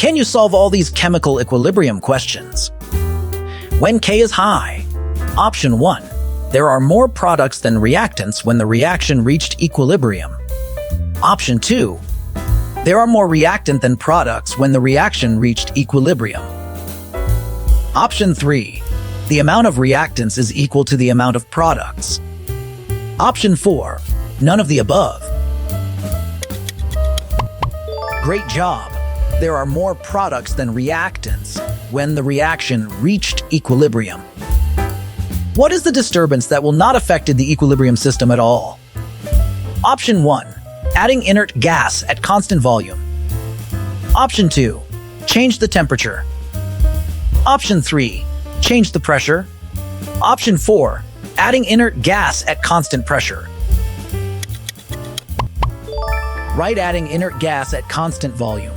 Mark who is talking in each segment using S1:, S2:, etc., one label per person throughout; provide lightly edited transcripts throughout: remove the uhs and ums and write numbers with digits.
S1: Can you solve all these chemical equilibrium questions? When K is high. Option 1. There are more products than reactants when the reaction reached equilibrium. Option 2. There are more reactant than products when the reaction reached equilibrium. Option 3. The amount of reactants is equal to the amount of products. Option 4. None of the above. Great job! There are more products than reactants when the reaction reached equilibrium. What is the disturbance that will not affect the equilibrium system at all? Option 1. Adding inert gas at constant volume. Option 2. Change the temperature. Option 3. Change the pressure. Option 4. Adding inert gas at constant pressure. Right, adding inert gas at constant volume.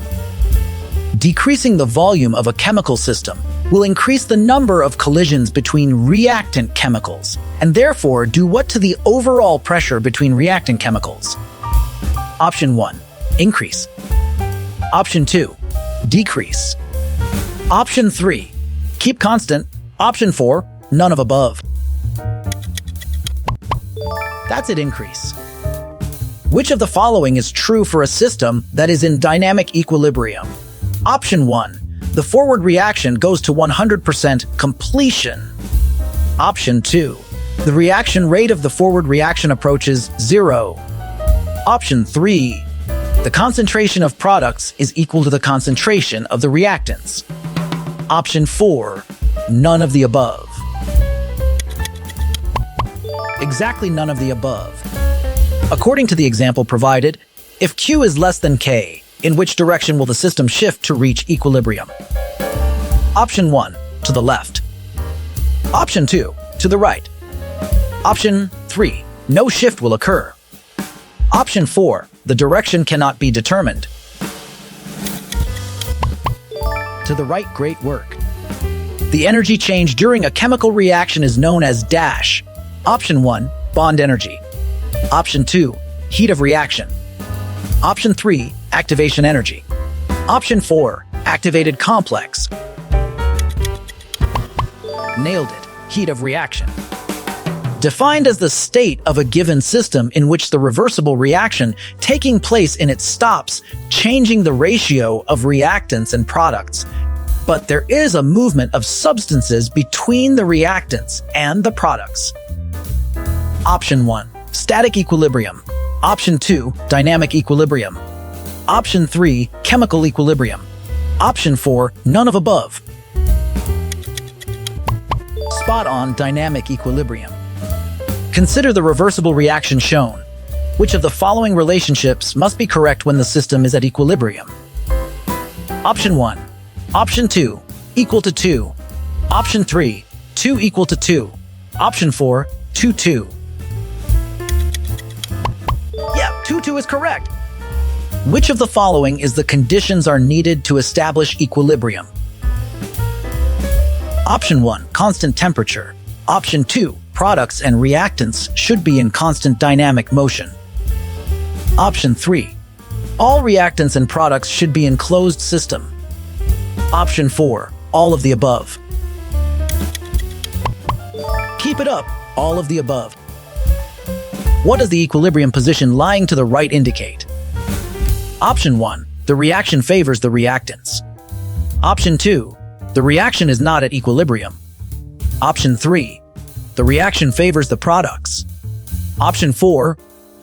S1: Decreasing the volume of a chemical system will increase the number of collisions between reactant chemicals, and therefore do what to the overall pressure between reactant chemicals? Option 1. Increase. Option 2. Decrease. Option 3. Keep constant. Option 4. None of above. That's it, increase. Which of the following is true for a system that is in dynamic equilibrium? Option 1. The forward reaction goes to 100% completion. Option 2. The reaction rate of the forward reaction approaches 0. Option 3. The concentration of products is equal to the concentration of the reactants. Option 4. None of the above. Exactly none of the above. According to the example provided, if Q is less than K, in which direction will the system shift to reach equilibrium? Option 1, to the left. Option 2, to the right. Option 3, no shift will occur. Option 4, the direction cannot be determined. To the right, great work. The energy change during a chemical reaction is known as dash. Option 1, bond energy. Option 2, heat of reaction. Option 3, activation energy. Option 4, activated complex. Nailed it, heat of reaction. Defined as the state of a given system in which the reversible reaction taking place in it stops changing the ratio of reactants and products, but there is a movement of substances between the reactants and the products. Option 1, static equilibrium. Option 2, dynamic equilibrium. Option 3, chemical equilibrium. Option 4, none of above. Spot on, dynamic equilibrium. Consider the reversible reaction shown. Which of the following relationships must be correct when the system is at equilibrium? Option 1, Option 2, equal to 2. Option 3, 2 equal to 2. Option 4, 2, 2. Yeah, 2, 2 is correct. Which of the following is the conditions are needed to establish equilibrium? Option 1, constant temperature. Option 2, products and reactants should be in constant dynamic motion. Option 3, all reactants and products should be in closed system. Option 4, all of the above. Keep it up, all of the above. What does the equilibrium position lying to the right indicate? Option 1, the reaction favors the reactants. Option 2, the reaction is not at equilibrium. Option 3, the reaction favors the products. Option 4,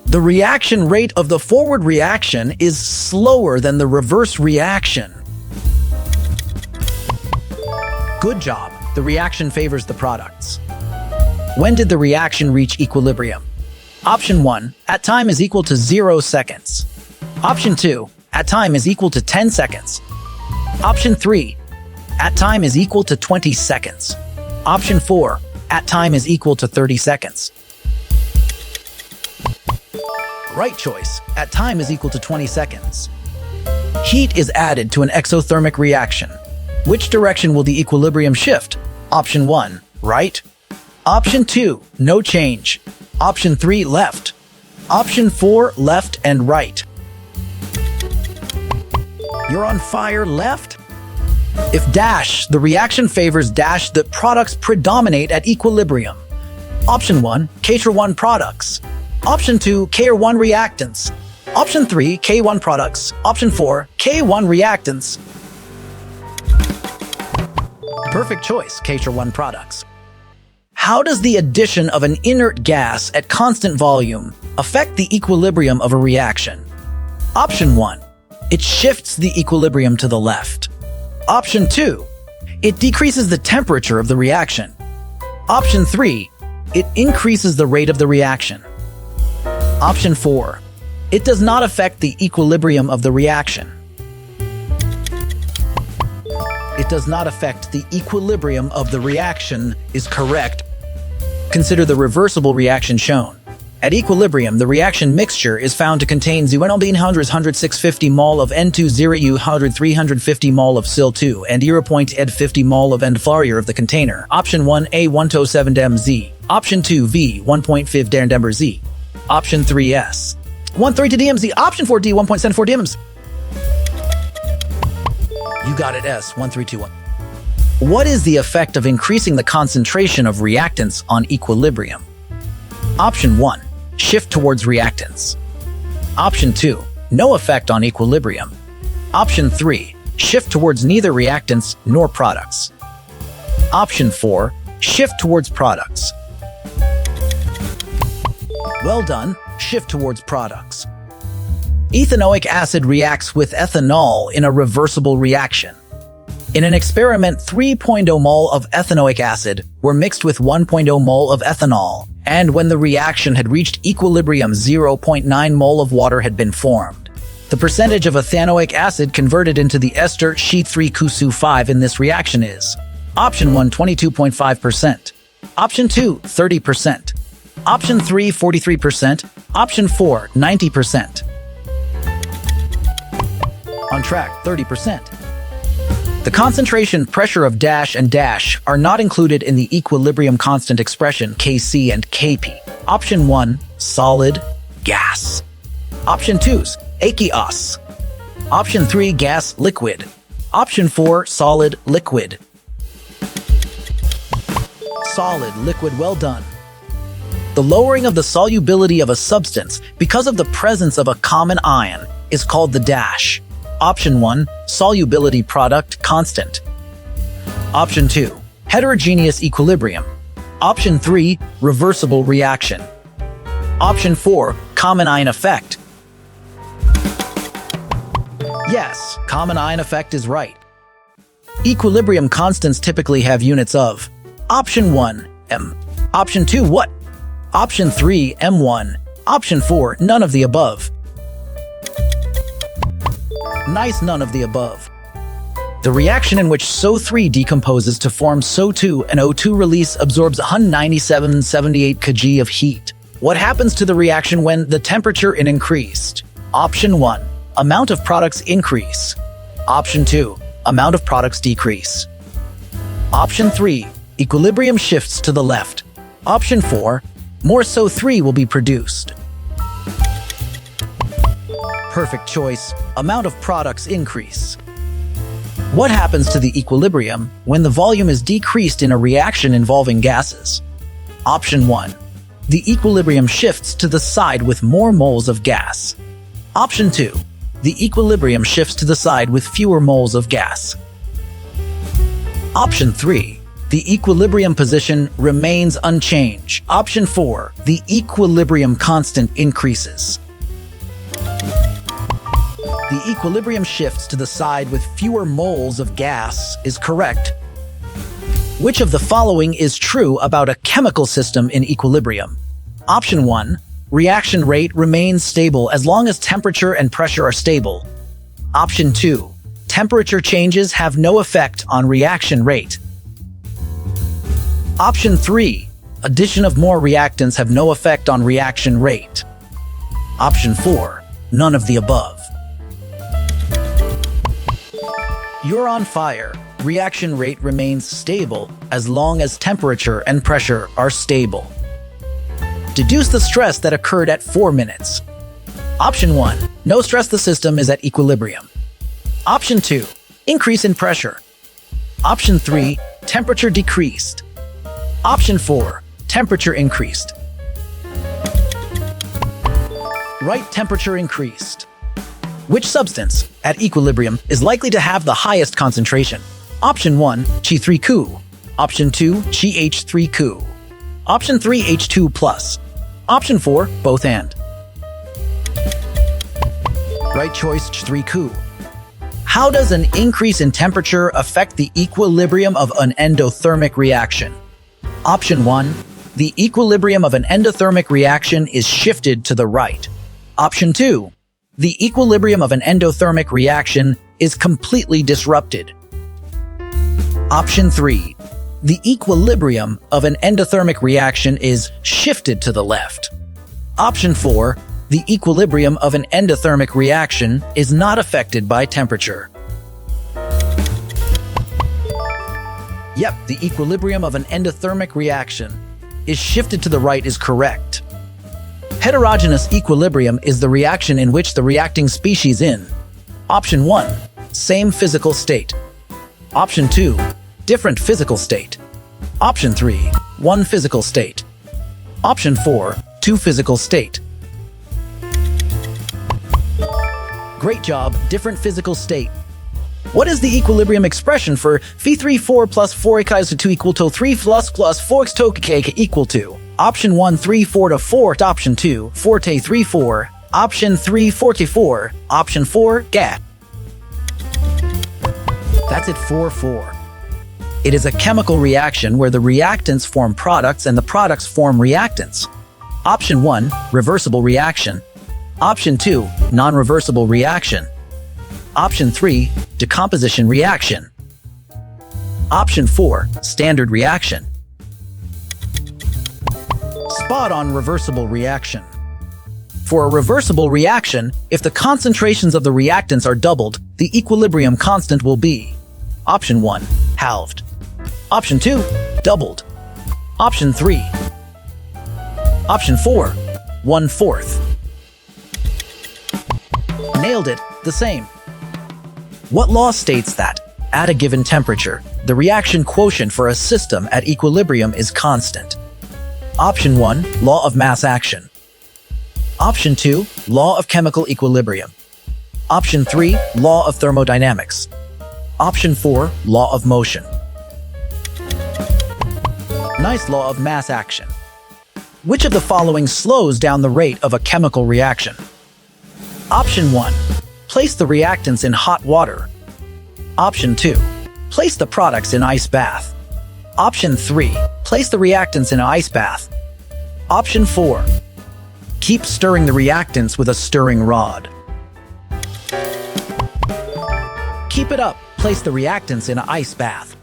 S1: the reaction rate of the forward reaction is slower than the reverse reaction. Good job, the reaction favors the products. When did the reaction reach equilibrium? Option 1, at time is equal to 0 seconds. Option 2, at time is equal to 10 seconds. Option 3, at time is equal to 20 seconds. Option 4, at time is equal to 30 seconds. Right choice, at time is equal to 20 seconds. Heat is added to an exothermic reaction. Which direction will the equilibrium shift? Option 1, right. Option 2, no change. Option 3, left. Option 4, left and right. You're on fire left? If dash, the reaction favors dash, the products predominate at equilibrium. Option 1, K1 products. Option 2, K1 reactants. Option 3, K1 products. Option 4, K1 reactants. Perfect choice, K1 products. How does the addition of an inert gas at constant volume affect the equilibrium of a reaction? Option 1, it shifts the equilibrium to the left. Option 2, it decreases the temperature of the reaction. Option 3, it increases the rate of the reaction. Option 4, it does not affect the equilibrium of the reaction. It does not affect the equilibrium of the reaction is correct. Consider the reversible reaction shown. At equilibrium, the reaction mixture is found to contain 1,650 mol of N2O, 350 mol of Sil2, and 0.50 mol of N-fluoride of the container. Option 1 A 127 dmZ. Option 2 V 1.5 dmZ. Option 3 S 132 dmZ. Option 4 D 1.74 dmZ. You got it, S 1321. What is the effect of increasing the concentration of reactants on equilibrium? Option 1, shift towards reactants. Option 2, no effect on equilibrium. Option 3, shift towards neither reactants nor products. Option 4, shift towards products. Well done, shift towards products. Ethanoic acid reacts with ethanol in a reversible reaction. In an experiment, 3.0 mol of ethanoic acid were mixed with 1.0 mol of ethanol, and when the reaction had reached equilibrium, 0.9 mol of water had been formed. The percentage of ethanoic acid converted into the ester She3Cu5 in this reaction is: Option 1, 22.5%. Option 2, 30%. Option 3, 43%. Option 4, 90%. On track, 30%. The concentration, pressure of dash and dash are not included in the equilibrium constant expression Kc and Kp. Option 1, solid, gas. Option 2, aqueous. Option 3, gas, liquid. Option 4, solid, liquid. Solid, liquid, well done. The lowering of the solubility of a substance because of the presence of a common ion is called the dash. Option 1, solubility product constant. Option 2, heterogeneous equilibrium. Option 3, reversible reaction. Option 4, common ion effect. Yes, common ion effect is right. Equilibrium constants typically have units of: Option 1, M. Option 2, what? Option 3, M1. Option 4, none of the above. Nice, none of the above. The reaction in which SO3 decomposes to form SO2 and O2 release absorbs 197.78 kg of heat. What happens to the reaction when the temperature is increased? Option 1, amount of products increase. Option 2, amount of products decrease. Option 3, equilibrium shifts to the left. Option 4, more SO3 will be produced. Perfect choice. Amount of products increase. What happens to the equilibrium when the volume is decreased in a reaction involving gases? Option 1. The equilibrium shifts to the side with more moles of gas. Option 2. The equilibrium shifts to the side with fewer moles of gas. Option 3. The equilibrium position remains unchanged. Option 4. The equilibrium constant increases. The equilibrium shifts to the side with fewer moles of gas is correct. Which of the following is true about a chemical system in equilibrium? Option 1. Reaction rate remains stable as long as temperature and pressure are stable. Option 2. Temperature changes have no effect on reaction rate. Option 3. Addition of more reactants have no effect on reaction rate. Option 4. None of the above. You're on fire. Reaction rate remains stable as long as temperature and pressure are stable. Deduce the stress that occurred at 4 minutes. Option 1. No stress, the system is at equilibrium. Option 2, increase in pressure. Option 3, temperature decreased. Option 4, temperature increased. Right, temperature increased. Which substance, at equilibrium, is likely to have the highest concentration? Option 1, Chi3Cu. Option 2, CH3Cu. Option 3, H2+. Option 4, both and. Right choice, Chi3Cu. How does an increase in temperature affect the equilibrium of an endothermic reaction? Option 1, the equilibrium of an endothermic reaction is shifted to the right. Option 2, the equilibrium of an endothermic reaction is completely disrupted. Option 3, the equilibrium of an endothermic reaction is shifted to the left. Option 4, the equilibrium of an endothermic reaction is not affected by temperature. Yep, the equilibrium of an endothermic reaction is shifted to the right is correct. Heterogeneous equilibrium is the reaction in which the reacting species in Option 1, same physical state. Option 2, different physical state. Option 3, one physical state. Option 4, two physical state. Great job, different physical state. What is the equilibrium expression for Phi3 4 plus 4 equals to 2 equal to 3 plus 4x to k equal to? Option 1, 3 4 to 4. Option 2, 4 to 3 4. Option 3, 4 to 4. Option 4, GAT. That's it, 4-4. It is a chemical reaction where the reactants form products and the products form reactants. Option 1, reversible reaction. Option 2, non-reversible reaction. Option 3, decomposition reaction. Option 4, standard reaction. Spot on, reversible reaction. For a reversible reaction, if the concentrations of the reactants are doubled, the equilibrium constant will be Option 1, halved. Option 2, doubled. Option 3. Option 4, 1/4. Nailed it, the same. What law states that, at a given temperature, the reaction quotient for a system at equilibrium is constant? Option 1, law of mass action. Option 2, law of chemical equilibrium. Option 3, law of thermodynamics. Option 4, law of motion. Nice, law of mass action. Which of the following slows down the rate of a chemical reaction? Option 1, place the reactants in hot water. Option 2, place the products in ice bath. Option 3, place the reactants in an ice bath. Option 4, keep stirring the reactants with a stirring rod. Keep it up, place the reactants in an ice bath.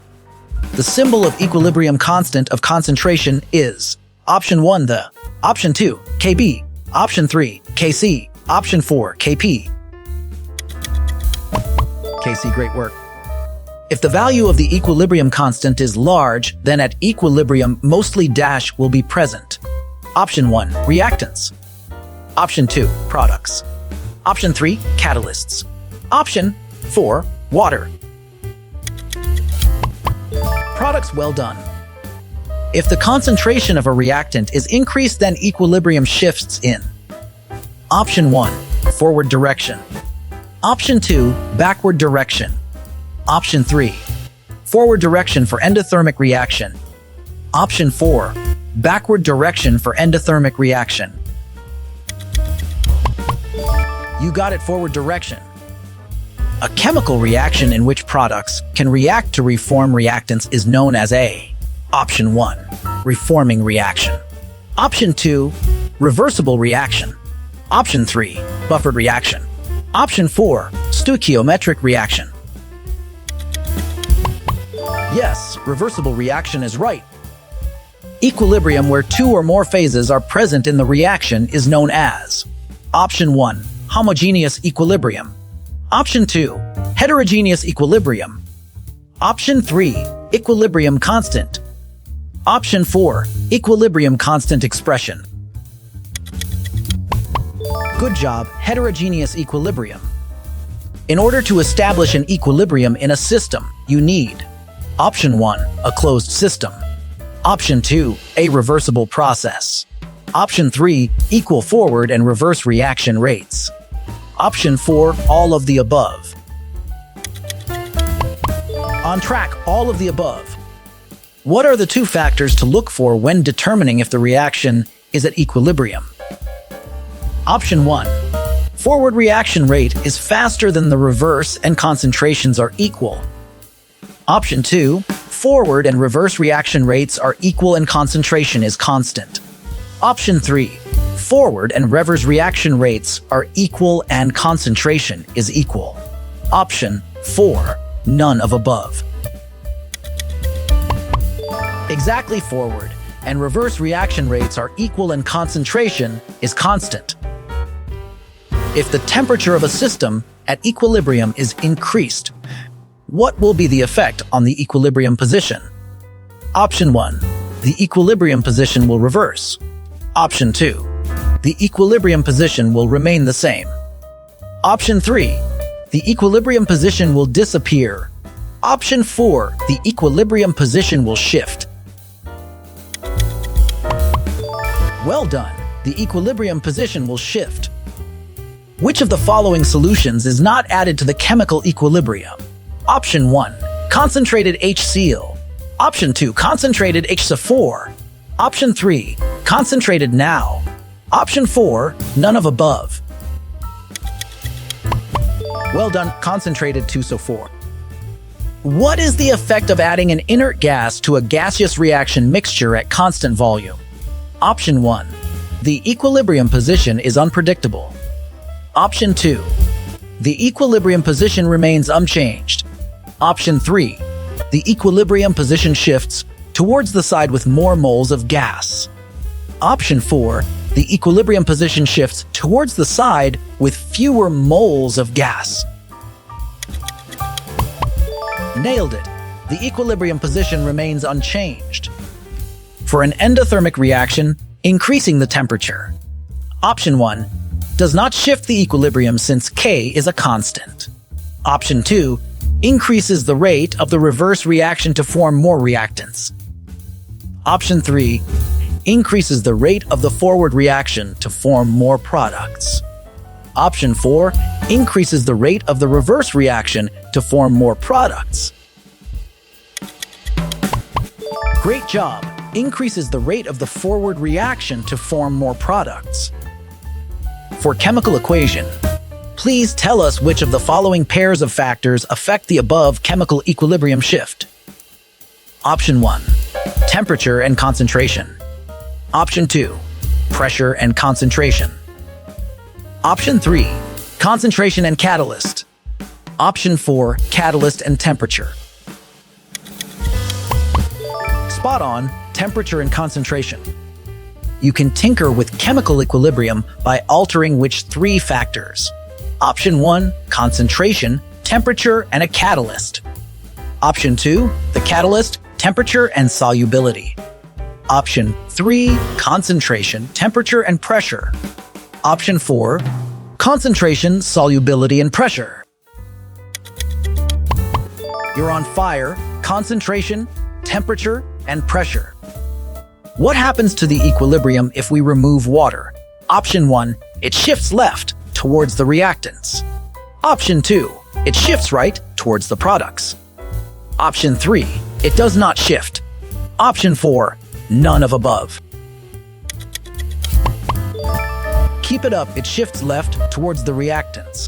S1: The symbol of equilibrium constant of concentration is Option 1, the, Option 2, Kb, Option 3, Kc, Option 4, Kp. Kc, great work. If the value of the equilibrium constant is large, then at equilibrium mostly dash will be present. Option 1, reactants. Option 2, products. Option 3, catalysts. Option 4, water. Products, well done. If the concentration of a reactant is increased, then equilibrium shifts in Option 1, forward direction. Option 2, backward direction. Option 3, forward direction for endothermic reaction. Option 4, backward direction for endothermic reaction. You got it, forward direction. A chemical reaction in which products can react to reform reactants is known as a Option 1, reforming reaction. Option 2, reversible reaction. Option 3, buffered reaction. Option 4, stoichiometric reaction. Yes, reversible reaction is right. Equilibrium where two or more phases are present in the reaction is known as Option 1, homogeneous equilibrium. Option 2, heterogeneous equilibrium. Option 3, equilibrium constant. Option 4, equilibrium constant expression. Good job, heterogeneous equilibrium. In order to establish an equilibrium in a system, you need Option 1, a closed system. Option 2, a reversible process. Option 3, equal forward and reverse reaction rates. Option 4, all of the above. On track, all of the above. What are the two factors to look for when determining if the reaction is at equilibrium? Option 1. Forward reaction rate is faster than the reverse and concentrations are equal. Option 2. Forward and reverse reaction rates are equal and concentration is constant. Option 3. Forward and reverse reaction rates are equal and concentration is equal. Option 4. None of above. Exactly, forward and reverse reaction rates are equal and concentration is constant. If the temperature of a system at equilibrium is increased, what will be the effect on the equilibrium position? Option 1. The equilibrium position will reverse. Option 2. The equilibrium position will remain the same. Option 3. The equilibrium position will disappear. Option 4. The equilibrium position will shift. Well done. The equilibrium position will shift. Which of the following solutions is not added to the chemical equilibrium? Option 1. Concentrated HCl. Option 2. Concentrated HCl4. Option 3. Concentrated NaO. Option 4. None of above. Well done. Concentrated 2SO4. What is the effect of adding an inert gas to a gaseous reaction mixture at constant volume? Option 1. The equilibrium position is unpredictable. Option 2. The equilibrium position remains unchanged. Option 3. The equilibrium position shifts towards the side with more moles of gas. Option 4. The equilibrium position shifts towards the side with fewer moles of gas. Nailed it. The equilibrium position remains unchanged. For an endothermic reaction, increasing the temperature. Option 1. Does not shift the equilibrium since K is a constant. Option 2. Increases the rate of the reverse reaction to form more reactants. Option 3. Increases the rate of the forward reaction to form more products. Option 4. Increases the rate of the reverse reaction to form more products. Great job! Increases the rate of the forward reaction to form more products. For chemical equation, please tell us which of the following pairs of factors affect the above chemical equilibrium shift. Option 1. Temperature and concentration. Option 2. Pressure and concentration. Option 3. Concentration and catalyst. Option 4. Catalyst and temperature. Spot on. Temperature and concentration. You can tinker with chemical equilibrium by altering which three factors. Option 1, concentration, temperature, and a catalyst. Option 2, the catalyst, temperature, and solubility. Option 3, concentration, temperature, and pressure. Option 4, concentration, solubility, and pressure. You're on fire. Concentration, temperature, and pressure. What happens to the equilibrium if we remove water? Option 1, it shifts left towards the reactants. Option 2, it shifts right towards the products. Option 3, it does not shift. Option 4, none of above. Keep it up, it shifts left towards the reactants.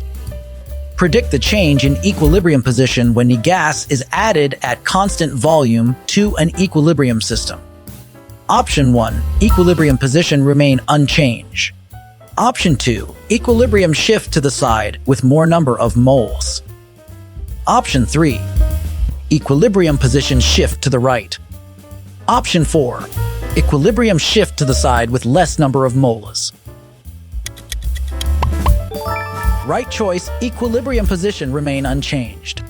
S1: Predict the change in equilibrium position when the gas is added at constant volume to an equilibrium system. Option 1, equilibrium position remain unchanged. Option 2, equilibrium shift to the side with more number of moles. Option 3, equilibrium position shift to the right. Option 4, equilibrium shift to the side with less number of moles. Right choice, equilibrium position remain unchanged.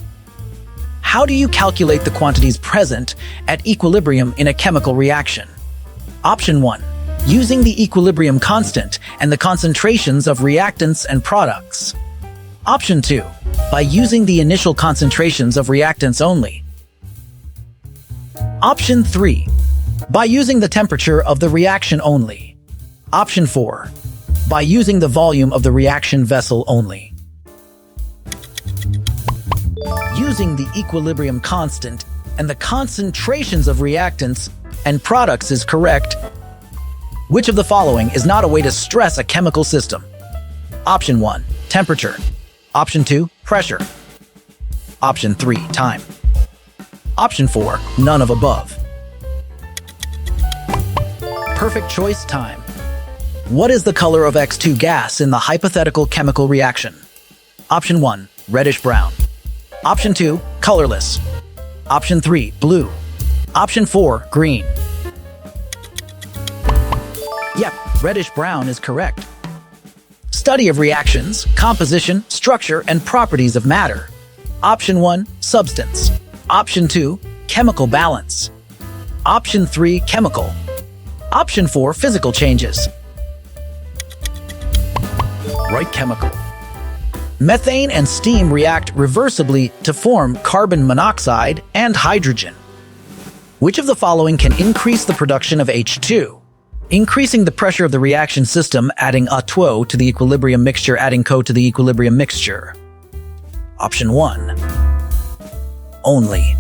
S1: How do you calculate the quantities present at equilibrium in a chemical reaction? Option 1. Using the equilibrium constant and the concentrations of reactants and products. Option 2. by using the initial concentrations of reactants only. Option 3. By using the temperature of the reaction only. Option 4. By using the volume of the reaction vessel only. Using the equilibrium constant and the concentrations of reactants and products is correct. Which of the following is not a way to stress a chemical system? Option 1. Temperature. Option 2. Pressure. Option 3. Time. Option 4. None of above. Perfect choice. Time. What is the color of X2 gas in the hypothetical chemical reaction? Option 1. Reddish-brown. Option 2. Colorless. Option 3. Blue. Option 4. Green. Yep, reddish-brown is correct. Study of reactions, composition, structure, and properties of matter. Option 1. Substance. Option 2. Chemical balance. Option 3. Chemical. Option 4. Physical changes. Right. Chemical. Methane and steam react reversibly to form carbon monoxide and hydrogen. Which of the following can increase the production of H2? Increasing the pressure of the reaction system, adding A2O to the equilibrium mixture, adding CO to the equilibrium mixture. Option 1. Only.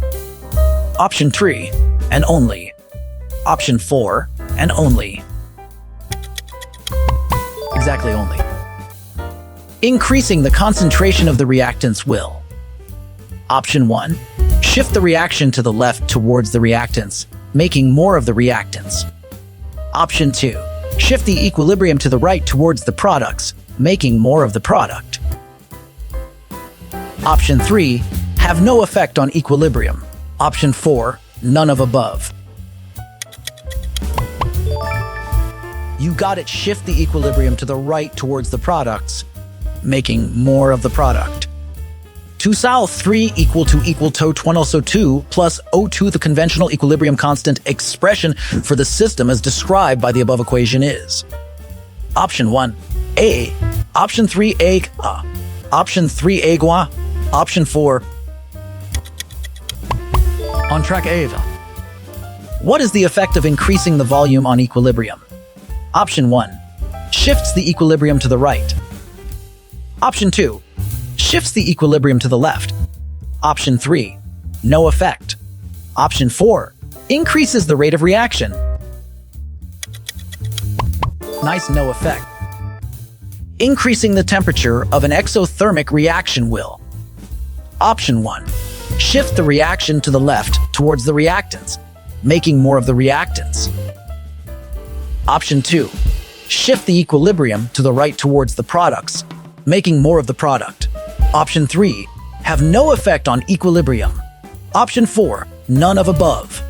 S1: Option 3. And only. Option 4. And only. Exactly only. Increasing the concentration of the reactants will. Option 1. Shift the reaction to the left towards the reactants, making more of the reactants. Option 2. Shift the equilibrium to the right towards the products, making more of the product. Option 3. Have no effect on equilibrium. Option 4. None of above. You got it. Shift the equilibrium to the right towards the products, making more of the product. 2 Sal 3 equal to 2 plus O2, the conventional equilibrium constant expression for the system as described by the above equation is. Option 1, A. Option 3, A. Option 3, Agua. Option 4. On track Ava. What is the effect of increasing the volume on equilibrium? Option 1. Shifts the equilibrium to the right. Option 2. Shifts the equilibrium to the left. Option 3. No effect. Option 4. Increases the rate of reaction. Nice. No effect. Increasing the temperature of an exothermic reaction will. Option 1. Shift the reaction to the left towards the reactants, making more of the reactants. Option 2. Shift the equilibrium to the right towards the products, making more of the product. Option 3. Have no effect on equilibrium. Option 4. None of above.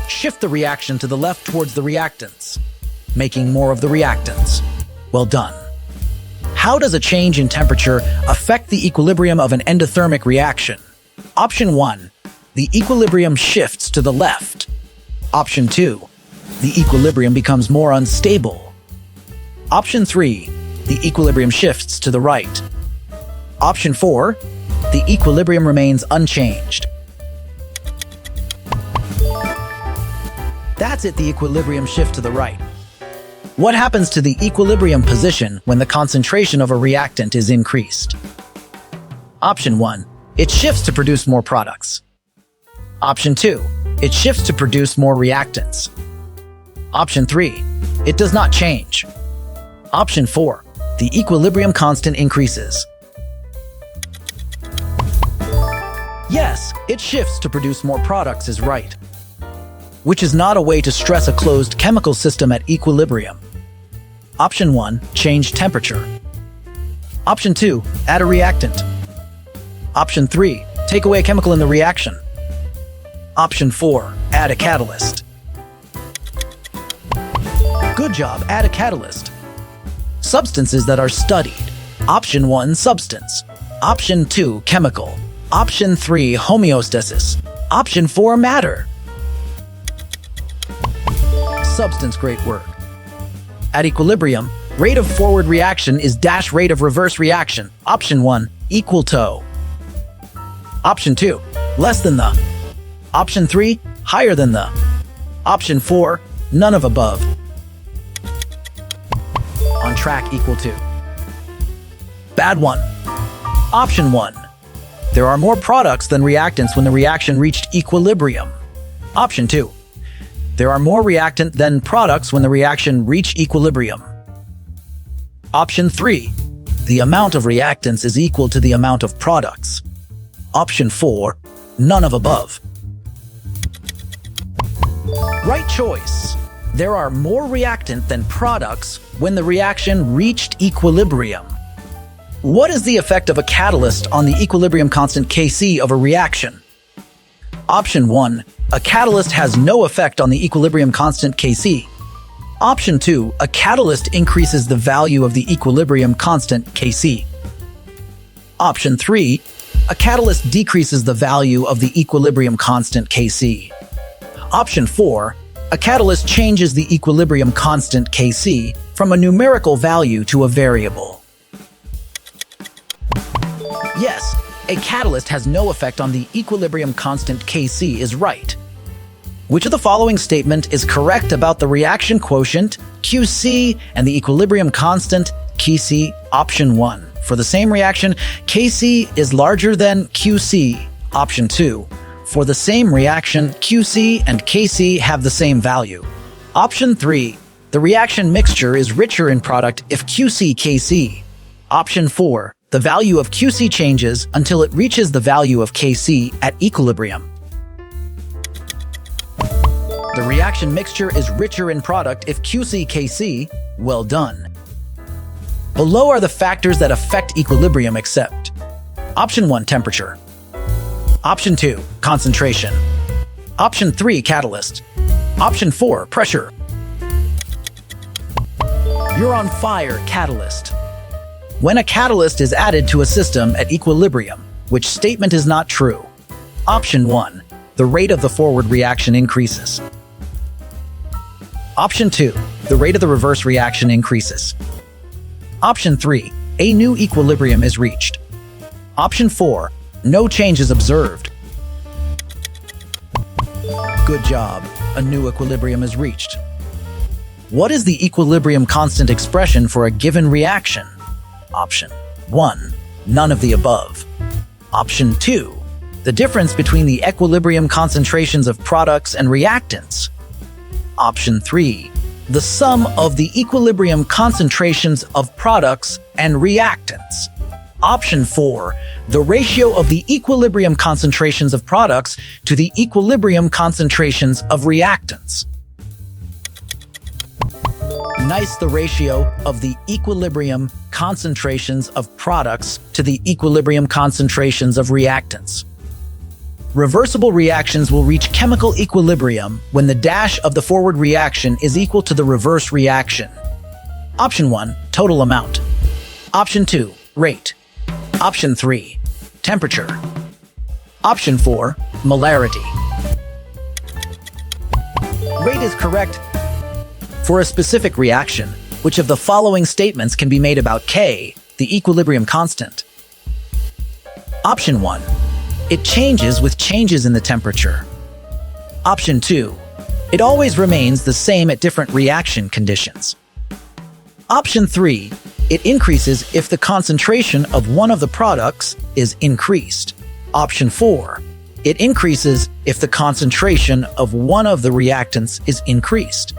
S1: Shift the reaction to the left towards the reactants, making more of the reactants. Well done. How does a change in temperature affect the equilibrium of an endothermic reaction? Option 1. The equilibrium shifts to the left. Option 2. The equilibrium becomes more unstable. Option 3. The equilibrium shifts to the right. Option 4. The equilibrium remains unchanged. That's it. The equilibrium shift to the right. What happens to the equilibrium position when the concentration of a reactant is increased? Option 1. It shifts to produce more products. Option 2. It shifts to produce more reactants. Option 3. It does not change. Option 4. The equilibrium constant increases. Yes, it shifts to produce more products is right. Which is not a way to stress a closed chemical system at equilibrium. Option 1. Change temperature. Option 2. Add a reactant. Option 3. Take away a chemical in the reaction. Option 4. Add a catalyst. Good job. Add a catalyst. Substances that are studied. Option 1. Substance. Option 2. Chemical. Option 3. Homeostasis. Option 4. Matter. Substance. Great work. At equilibrium, Rate of forward reaction is dash rate of reverse reaction. Option 1, equal to. Option 2, less than the. Option 3, higher than the. Option 4, none of above. On track equal to. Bad one. Option 1. There are more products than reactants when the reaction reached equilibrium. Option 2. There are more reactant than products when the reaction reached equilibrium. Option 3. The amount of reactants is equal to the amount of products. Option 4. None of above. Right choice. There are more reactant than products when the reaction reached equilibrium. What is the effect of a catalyst on the equilibrium constant Kc of a reaction? Option 1. A catalyst has no effect on the equilibrium constant Kc. Option 2. A catalyst increases the value of the equilibrium constant Kc. Option 3. A catalyst decreases the value of the equilibrium constant Kc. Option 4. A catalyst changes the equilibrium constant Kc from a numerical value to a variable. Yes, a catalyst has no effect on the equilibrium constant Kc is right. Which of the following statement is correct about the reaction quotient, Qc, and the equilibrium constant, Kc? Option 1. For the same reaction, Kc is larger than Qc. Option 2. For the same reaction, Qc and Kc have the same value. Option 3. The reaction mixture is richer in product if Qc-Kc. Option 4. The value of Qc changes until it reaches the value of Kc at equilibrium. The reaction mixture is richer in product if Qc-Kc. Well done. Below are the factors that affect equilibrium except. Option 1, temperature. Option 2, concentration. Option 3, catalyst. Option 4, pressure. You're on fire, catalyst. When a catalyst is added to a system at equilibrium, which statement is not true? Option 1, the rate of the forward reaction increases. Option 2, the rate of the reverse reaction increases. Option 3, a new equilibrium is reached. Option 4, no change is observed. Good job, a new equilibrium is reached. What is the equilibrium constant expression for a given reaction? Option 1, none of the above. Option 2, the difference between the equilibrium concentrations of products and reactants. Option 3, the sum of the equilibrium concentrations of products and reactants. Option 4, the ratio of the equilibrium concentrations of products to the equilibrium concentrations of reactants. Nice, the ratio of the equilibrium concentrations of products to the equilibrium concentrations of reactants. Reversible reactions will reach chemical equilibrium when the dash of the forward reaction is equal to the reverse reaction. Option 1, total amount. Option 2, rate. Option 3, temperature. Option 4, molarity. Rate is correct. For a specific reaction, which of the following statements can be made about K, the equilibrium constant? Option 1, it changes with changes in the temperature. Option 2, it always remains the same at different reaction conditions. Option 3, it increases if the concentration of one of the products is increased. Option 4, it increases if the concentration of one of the reactants is increased.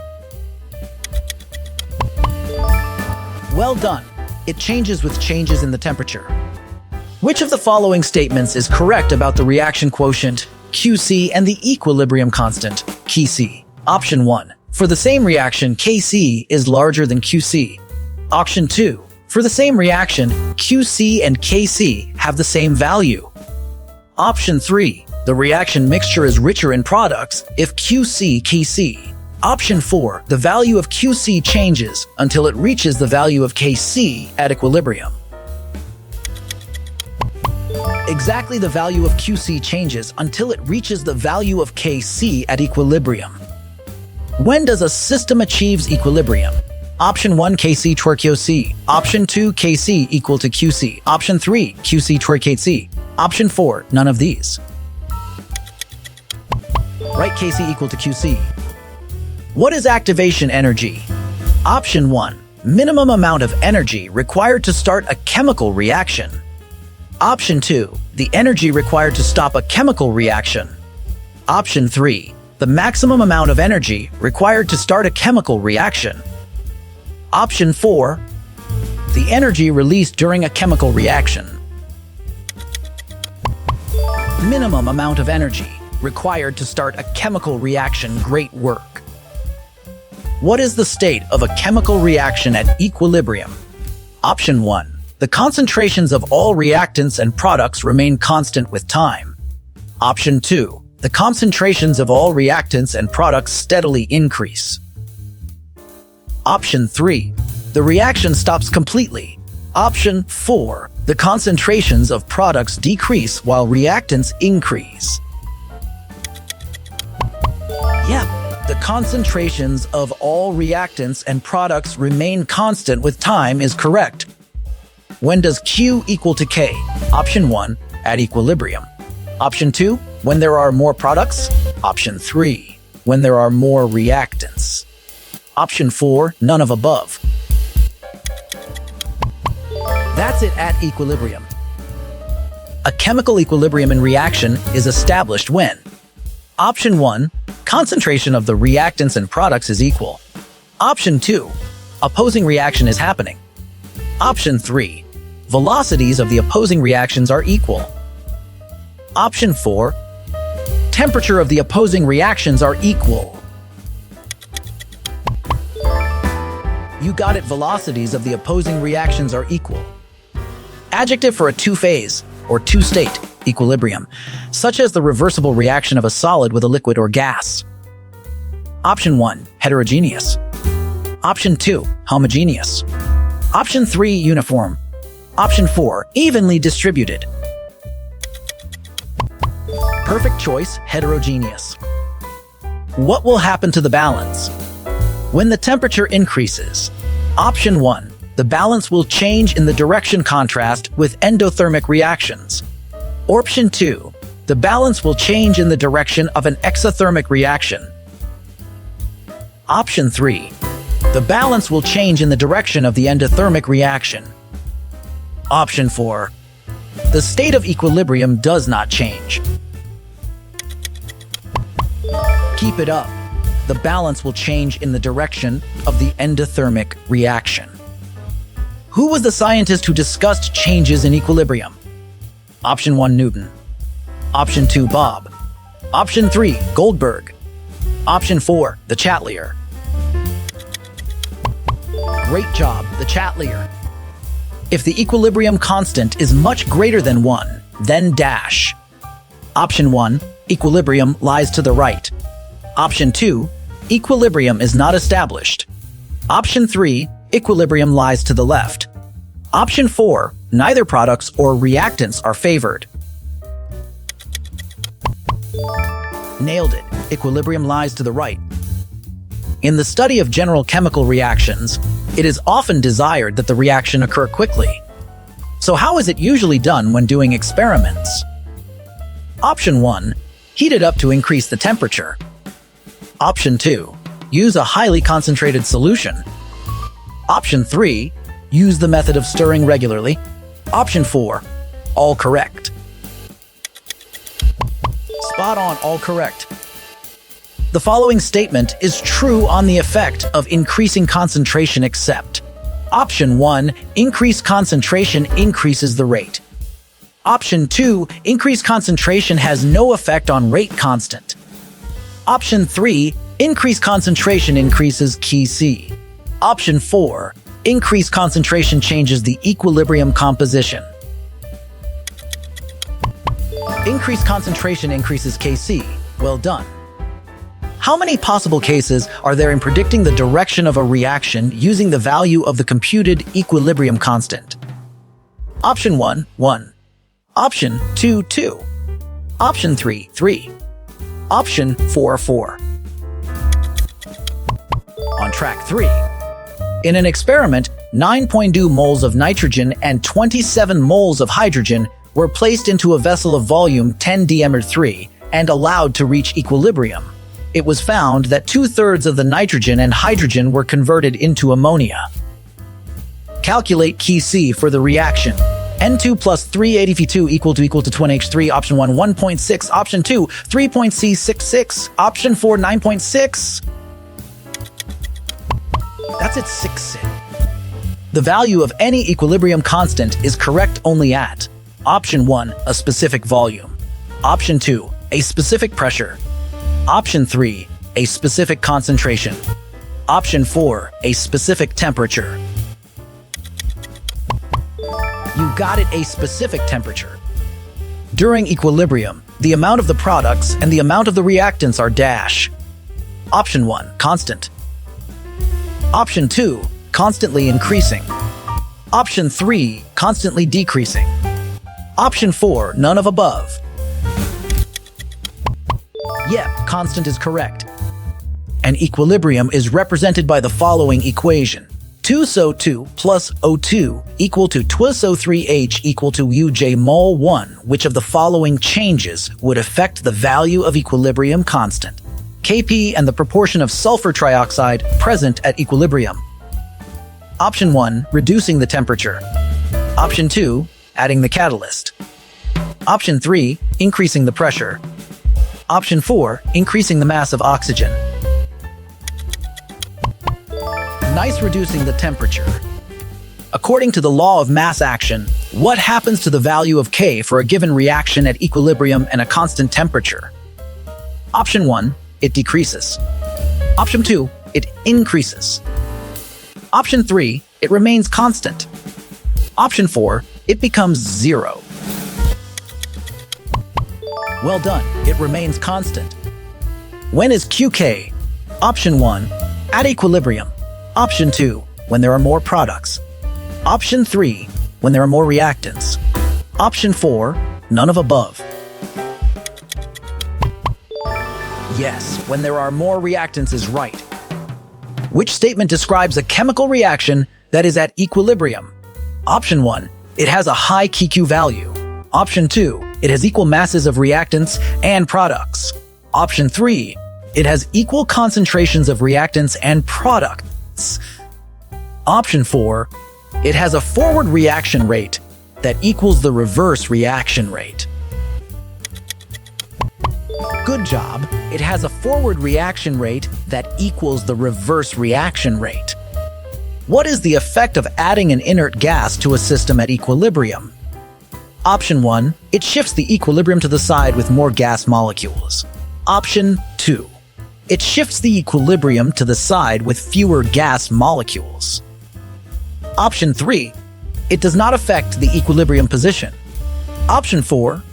S1: Well done. It changes with changes in the temperature. Which of the following statements is correct about the reaction quotient, Qc, and the equilibrium constant, Kc? Option 1. For the same reaction, Kc is larger than Qc. Option 2. For the same reaction, Qc and Kc have the same value. Option 3. The reaction mixture is richer in products if Qc-Kc. Option 4. The value of Qc changes until it reaches the value of Kc at equilibrium. Exactly, the value of Qc changes until it reaches the value of Kc at equilibrium. When does a system achieves equilibrium? Option 1, Kc twerk C. Option 2, Kc equal to Qc. Option 3, Qc twerk C. Option 4, none of these. Write Kc equal to Qc. What is activation energy? Option 1, minimum amount of energy required to start a chemical reaction. Option 2, the energy required to stop a chemical reaction. Option 3, the maximum amount of energy required to start a chemical reaction. Option 4, the energy released during a chemical reaction. Minimum amount of energy required to start a chemical reaction. Great work. What is the state of a chemical reaction at equilibrium? Option 1, the concentrations of all reactants and products remain constant with time. Option 2, the concentrations of all reactants and products steadily increase. Option 3, the reaction stops completely. Option 4, the concentrations of products decrease while reactants increase. Yep, the concentrations of all reactants and products remain constant with time is correct. When does Q equal to K? Option 1, at equilibrium. Option 2, when there are more products. Option 3, when there are more reactants. Option 4, none of above. That's it at equilibrium. A chemical equilibrium in reaction is established when Option 1, concentration of the reactants and products is equal. Option 2, opposing reaction is happening. Option 3, velocities of the opposing reactions are equal. Option 4, temperature of the opposing reactions are equal. You got it, velocities of the opposing reactions are equal. Adjective for a two-phase or two-state equilibrium, such as the reversible reaction of a solid with a liquid or gas. Option 1, heterogeneous. Option 2, homogeneous. Option 3, uniform. Option 4, evenly distributed. Perfect choice, heterogeneous. What will happen to the balance? When the temperature increases, Option 1, the balance will change in the direction contrast with endothermic reactions. Option 2, the balance will change in the direction of an exothermic reaction. Option 3, the balance will change in the direction of the endothermic reaction. Option 4, the state of equilibrium does not change. Keep it up. The balance will change in the direction of the endothermic reaction. Who was the scientist who discussed changes in equilibrium? Option 1, Newton. Option 2, Bob. Option 3, Goldberg. Option 4, the Chatelier. Great job, the Chatelier. If the equilibrium constant is much greater than 1, then dash. Option 1, equilibrium lies to the right. Option 2, equilibrium is not established. Option 3, equilibrium lies to the left. Option 4, neither products or reactants are favored. Nailed it. Equilibrium lies to the right. In the study of general chemical reactions, it is often desired that the reaction occur quickly. So how is it usually done when doing experiments? Option 1, heat it up to increase the temperature. Option 2, use a highly concentrated solution. Option 3, use the method of stirring regularly. Option 4, all correct. Spot on, all correct. The following statement is true on the effect of increasing concentration except Option 1, increased concentration increases the rate. Option 2, increased concentration has no effect on rate constant. Option 3, increased concentration increases Kc. Option 4, increased concentration changes the equilibrium composition. Increased concentration increases Kc. Well done. How many possible cases are there in predicting the direction of a reaction using the value of the computed equilibrium constant? Option 1, 1. Option 2, 2. Option 3, 3. Option 4, 4. On track 3. In an experiment, 9.2 moles of nitrogen and 27 moles of hydrogen were placed into a vessel of volume 10 diameter 3 and allowed to reach equilibrium. It was found that 2/3 of the nitrogen and hydrogen were converted into ammonia. Calculate key C for the reaction. N2 plus 380V2 equal to 20H3. Option 1, 1.6. Option 2, 3.C66. Option 4, 9.6. That's it, 6. The value of any equilibrium constant is correct only at Option 1, a specific volume. Option 2, a specific pressure. Option 3, a specific concentration. Option 4, a specific temperature. You got it, a specific temperature. During equilibrium, the amount of the products and the amount of the reactants are dash. Option 1, constant. Option 2, constantly increasing. Option 3, constantly decreasing. Option 4, none of above. Yep, constant is correct. And equilibrium is represented by the following equation. 2SO2 plus O2 equal to 2SO3H equal to UJ mol 1. Which of the following changes would affect the value of equilibrium constant? Kp and the proportion of sulfur trioxide present at equilibrium. Option 1, reducing the temperature. Option 2, adding the catalyst. Option 3, increasing the pressure. Option 4, increasing the mass of oxygen. Nice, reducing the temperature. According to the law of mass action, what happens to the value of K for a given reaction at equilibrium and a constant temperature? Option 1, it decreases. Option 2, it increases. Option 3, it remains constant. Option 4, it becomes 0. Well done, it remains constant. When is QK? Option 1, at equilibrium. Option 2, when there are more products. Option 3, when there are more reactants. Option 4, none of above. Yes, when there are more reactants is right. Which statement describes a chemical reaction that is at equilibrium? Option 1, it has a high KQ value. Option 2, it has equal masses of reactants and products. Option 3, it has equal concentrations of reactants and products. Option 4, it has a forward reaction rate that equals the reverse reaction rate. Good job. It has a forward reaction rate that equals the reverse reaction rate. What is the effect of adding an inert gas to a system at equilibrium? Option 1, it shifts the equilibrium to the side with more gas molecules. Option 2, it shifts the equilibrium to the side with fewer gas molecules. Option 3, it does not affect the equilibrium position. Option 4,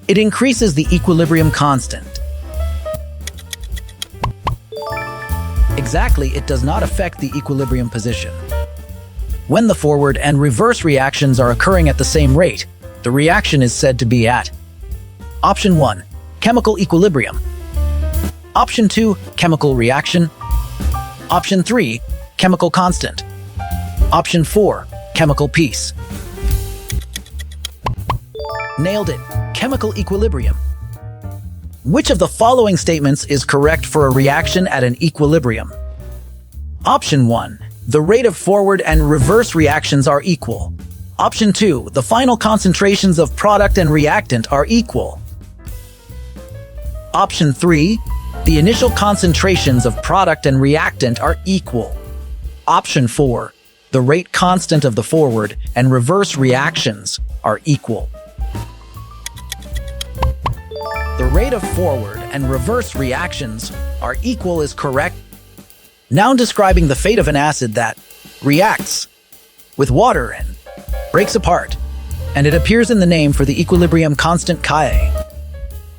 S1: it increases the equilibrium constant. Exactly, it does not affect the equilibrium position. When the forward and reverse reactions are occurring at the same rate, the reaction is said to be at Option 1, chemical equilibrium. Option 2, chemical reaction. Option 3, chemical constant. Option 4, chemical peace. Nailed it, chemical equilibrium. Which of the following statements is correct for a reaction at an equilibrium? Option 1, the rate of forward and reverse reactions are equal. Option 2, the final concentrations of product and reactant are equal. Option 3, the initial concentrations of product and reactant are equal. Option 4, the rate constant of the forward and reverse reactions are equal. The rate of forward and reverse reactions are equal is correct. Now describing the fate of an acid that reacts with water and breaks apart, and it appears in the name for the equilibrium constant Ka.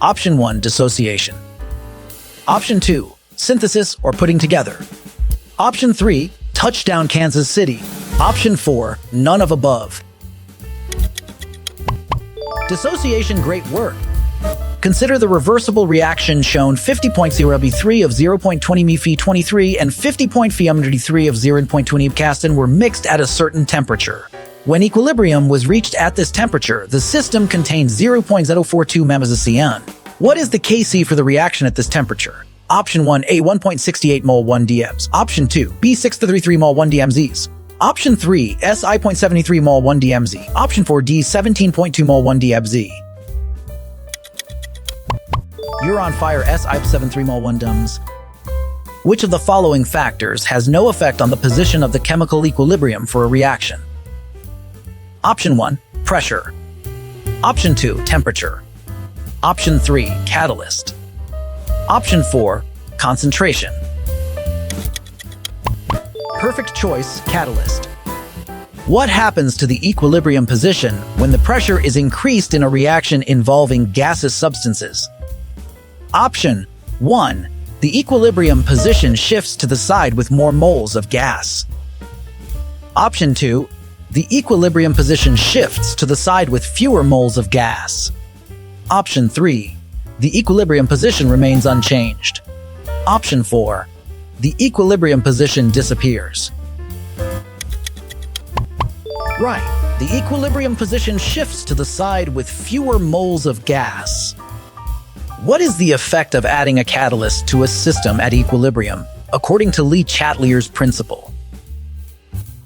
S1: Option 1, dissociation. Option 2, synthesis or putting together. Option 3, touchdown Kansas City. Option 4, none of above. Dissociation, great work. Consider the reversible reaction shown 50.0B3 of 0.20 Me-Fe23 and 50.3 of 0.20 Caston were mixed at a certain temperature. When equilibrium was reached at this temperature, the system contained 0.042 mMs. What is the Kc for the reaction at this temperature? Option 1, A 1.68 mol 1 dms. Option 2, B 6.33 mol 1 dmzs. Option 3, S I.73 mol 1 dmz. Option 4, D 17.2 mol 1 dmz. You're on fire, S I.73 mol 1 dms. Which of the following factors has no effect on the position of the chemical equilibrium for a reaction? Option 1, pressure. Option 2, temperature. Option 3, catalyst. Option 4, concentration. Perfect choice, catalyst. What happens to the equilibrium position when the pressure is increased in a reaction involving gaseous substances? Option 1, the equilibrium position shifts to the side with more moles of gas. Option 2, the equilibrium position shifts to the side with fewer moles of gas. Option 3, the equilibrium position remains unchanged. Option 4, the equilibrium position disappears. Right, the equilibrium position shifts to the side with fewer moles of gas. What is the effect of adding a catalyst to a system at equilibrium, according to Le Chatelier's principle?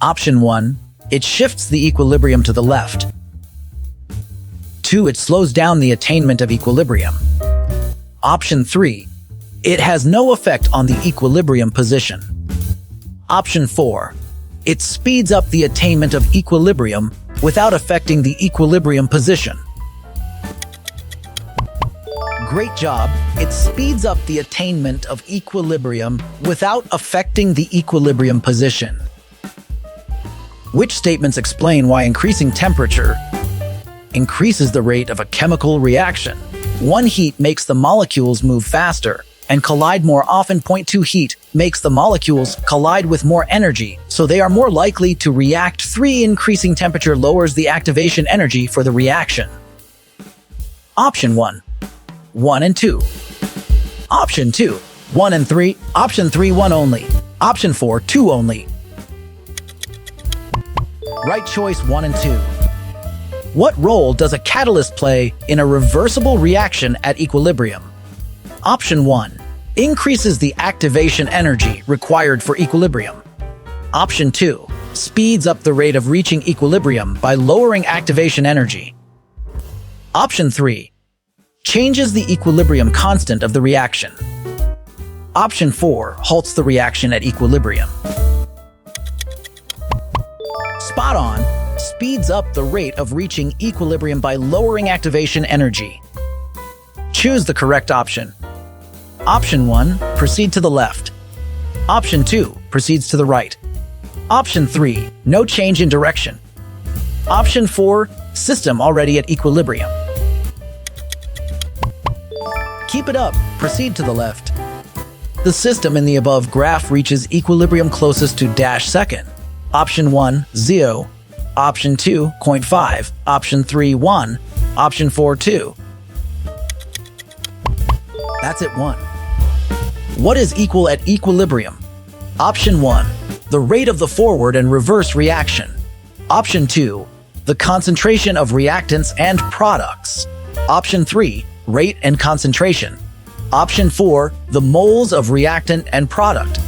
S1: Option 1, it shifts the equilibrium to the left. 2, it slows down the attainment of equilibrium. Option 3, it has no effect on the equilibrium position. Option 4, it speeds up the attainment of equilibrium without affecting the equilibrium position. Great job. It speeds up the attainment of equilibrium without affecting the equilibrium position. Which statements explain why increasing temperature increases the rate of a chemical reaction? 1, heat makes the molecules move faster and collide more often. 2, heat makes the molecules collide with more energy, so they are more likely to react. 3, increasing temperature lowers the activation energy for the reaction. Option 1, 1 and 2. Option 2, 1 and 3. Option 3, 1 only. Option 4, 2 only. Right choice, 1 and 2. What role does a catalyst play in a reversible reaction at equilibrium? Option 1, increases the activation energy required for equilibrium. Option 2, speeds up the rate of reaching equilibrium by lowering activation energy. Option 3, changes the equilibrium constant of the reaction. Option 4, halts the reaction at equilibrium. Spot on. Speeds up the rate of reaching equilibrium by lowering activation energy. Choose the correct option. Option 1, proceed to the left. Option 2, proceeds to the right. Option 3, no change in direction. Option 4, system already at equilibrium. Keep it up, proceed to the left. The system in the above graph reaches equilibrium closest to dash second. Option 1, 0. Option 2, 0.5. Option 3, 1. Option 4, 2. That's it, 1. What is equal at equilibrium? Option 1, the rate of the forward and reverse reaction. Option 2, the concentration of reactants and products. Option 3, rate and concentration. Option 4, the moles of reactant and product.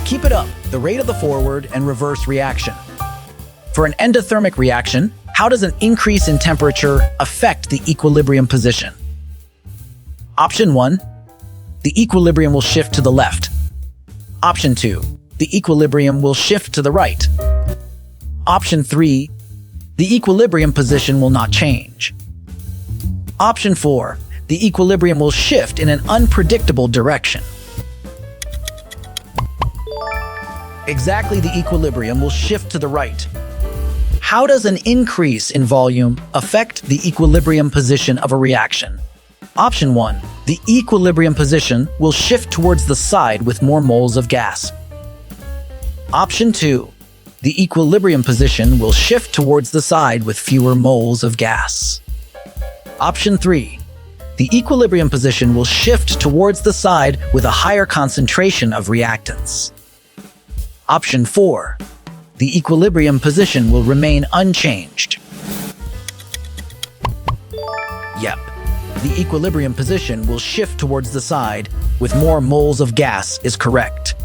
S1: Keep it up, the rate of the forward and reverse reaction. For an endothermic reaction, how does an increase in temperature affect the equilibrium position? Option 1, the equilibrium will shift to the left. Option 2, the equilibrium will shift to the right. Option 3, the equilibrium position will not change. Option 4, the equilibrium will shift in an unpredictable direction. Exactly, the equilibrium will shift to the right. How does an increase in volume affect the equilibrium position of a reaction? Option 1, the equilibrium position will shift towards the side with more moles of gas. Option 2, the equilibrium position will shift towards the side with fewer moles of gas. Option 3. The equilibrium position will shift towards the side with a higher concentration of reactants. Option 4. The equilibrium position will remain unchanged. Yep, the equilibrium position will shift towards the side with more moles of gas is correct.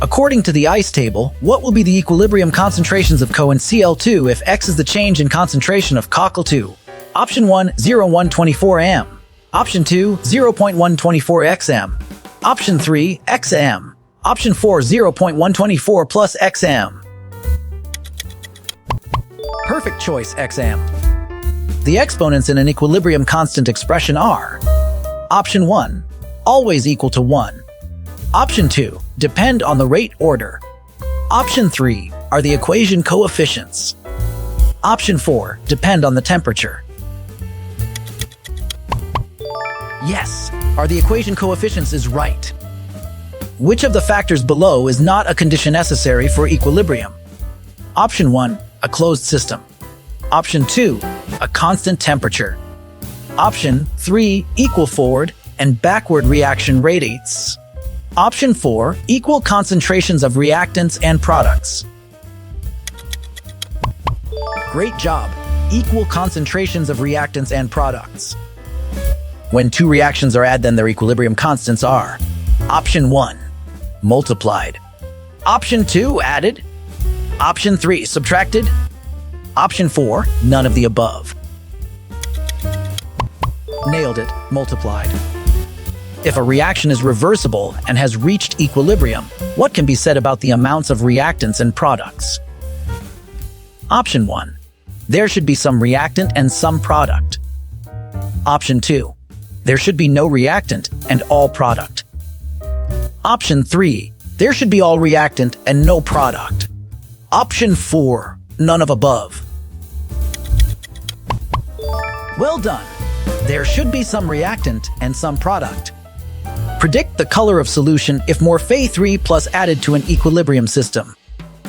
S1: According to the ICE table, what will be the equilibrium concentrations of Co and Cl2 if X is the change in concentration of Cl2? Option 1, 0.124 m. Option 2, 0.124 xm. Option 3, xm. Option 4, 0.124 plus xm. Perfect choice, xm. The exponents in an equilibrium constant expression are: Option 1, always equal to 1. Option 2, depend on the rate order. Option 3 are the equation coefficients. Option 4, depend on the temperature. Yes, are the equation coefficients is right. Which of the factors below is not a condition necessary for equilibrium? Option 1, a closed system. Option 2, a constant temperature. Option 3, equal forward and backward reaction rates. Option 4, equal concentrations of reactants and products. Great job! Equal concentrations of reactants and products. When two reactions are added, then their equilibrium constants are: Option 1, multiplied. Option 2, added. Option 3, subtracted. Option 4, none of the above. Nailed it, multiplied. If a reaction is reversible and has reached equilibrium, what can be said about the amounts of reactants and products? Option 1, there should be some reactant and some product. Option 2, there should be no reactant and all product. Option 3, there should be all reactant and no product. Option 4, none of above. Well done. There should be some reactant and some product. Predict the color of solution if Morphet 3 plus added to an equilibrium system.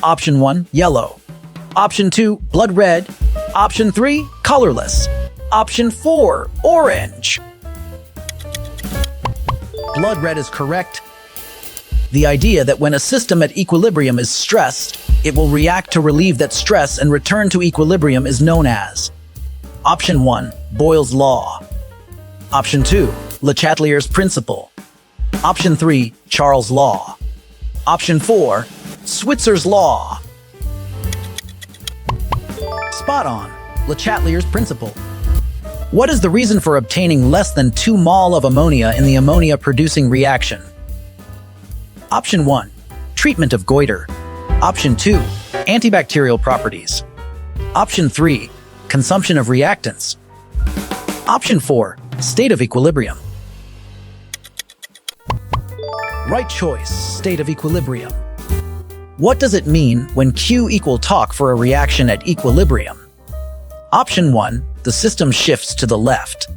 S1: Option 1, yellow. Option 2, blood red. Option 3, colorless. Option 4, orange. Blood red is correct. The idea that when a system at equilibrium is stressed, it will react to relieve that stress and return to equilibrium is known as: Option 1, Boyle's law. Option 2, Le Chatelier's principle. Option 3, Charles' law. Option 4, Switzer's law. Spot on, Le Chatelier's principle. What is the reason for obtaining less than 2 mol of ammonia in the ammonia-producing reaction? Option 1, treatment of goiter. Option 2, antibacterial properties. Option 3, consumption of reactants. Option 4, state of equilibrium. Right choice, state of equilibrium. What does it mean when Q equal torque for a reaction at equilibrium? Option 1, the system shifts to the left.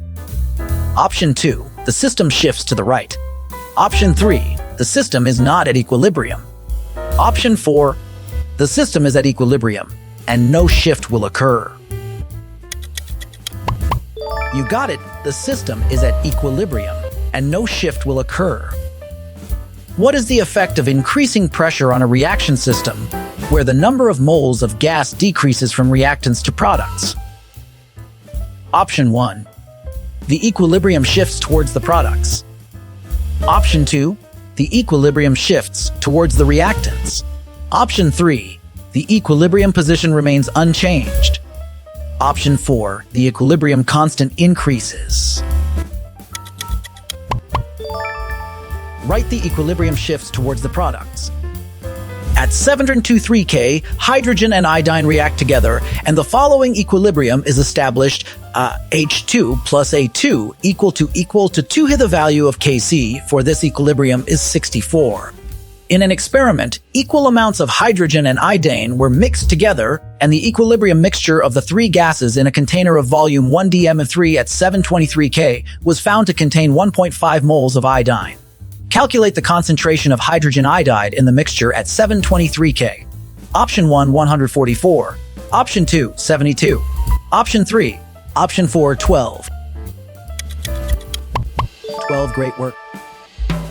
S1: Option 2, the system shifts to the right. Option 3, the system is not at equilibrium. Option 4, the system is at equilibrium and no shift will occur. You got it, the system is at equilibrium and no shift will occur. What is the effect of increasing pressure on a reaction system where the number of moles of gas decreases from reactants to products? Option 1, the equilibrium shifts towards the products. Option 2, the equilibrium shifts towards the reactants. Option 3, the equilibrium position remains unchanged. Option 4, the equilibrium constant increases. Write the equilibrium shifts towards the products. At 723 K, hydrogen and iodine react together, and the following equilibrium is established: H2 plus A2 equal to 2 to the value of Kc for this equilibrium is 64. In an experiment, equal amounts of hydrogen and iodine were mixed together, and the equilibrium mixture of the three gases in a container of volume 1 dm3 at 723 K was found to contain 1.5 moles of iodine. Calculate the concentration of hydrogen iodide in the mixture at 723 K. Option 1, 144. Option 2, 72. Option 3. Option 4, 12. 12, great work.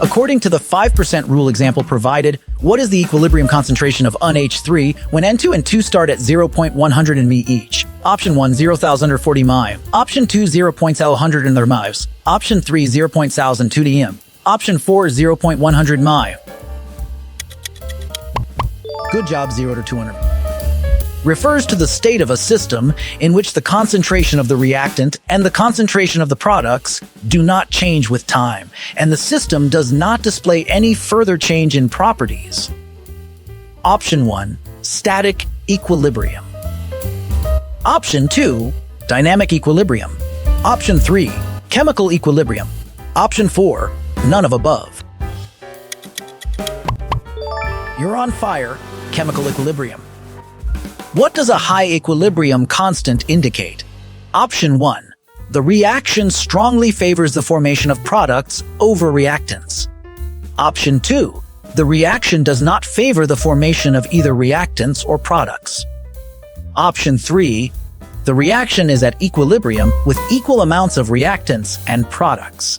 S1: According to the 5% rule example provided, what is the equilibrium concentration of NH3 when N2 and 2 start at 0.100 mV each? Option 1, 0,040 mV. Option 2, 0.100 in their mVs. Option 3, 0.1002 dm. Option 4, 0.100 mV. Good job, 0 to 200. Refers to the state of a system in which the concentration of the reactant and the concentration of the products do not change with time, and the system does not display any further change in properties. Option 1, static equilibrium. Option 2, dynamic equilibrium. Option 3, chemical equilibrium. Option 4, none of above. You're on fire, chemical equilibrium. What does a high equilibrium constant indicate? Option 1. The reaction strongly favors the formation of products over reactants. Option 2. The reaction does not favor the formation of either reactants or products. Option 3. The reaction is at equilibrium with equal amounts of reactants and products.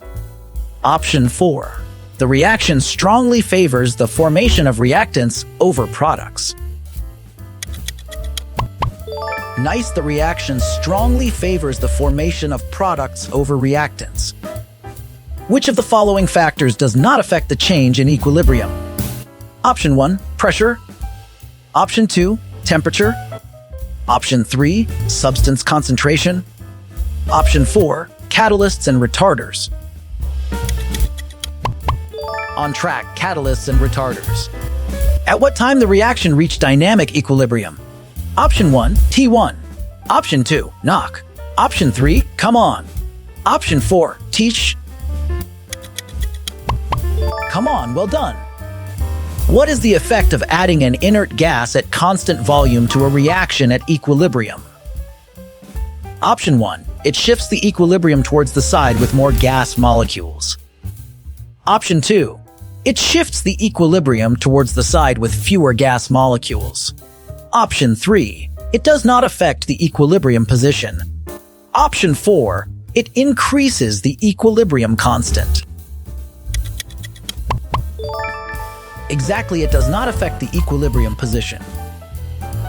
S1: Option 4. The reaction strongly favors the formation of reactants over products. Nice, the reaction strongly favors the formation of products over reactants. Which of the following factors does not affect the change in equilibrium? Option 1, pressure. Option 2, temperature. Option 3, substance concentration. Option 4, catalysts and retarders. On track, catalysts and retarders. At what time the reaction reached dynamic equilibrium? Option 1, T1. Option 2, knock. Option 3, come on. Option 4, teach. Come on, well done. What is the effect of adding an inert gas at constant volume to a reaction at equilibrium? Option 1, it shifts the equilibrium towards the side with more gas molecules. Option 2, it shifts the equilibrium towards the side with fewer gas molecules. Option 3, it does not affect the equilibrium position. Option 4, it increases the equilibrium constant. Exactly, it does not affect the equilibrium position.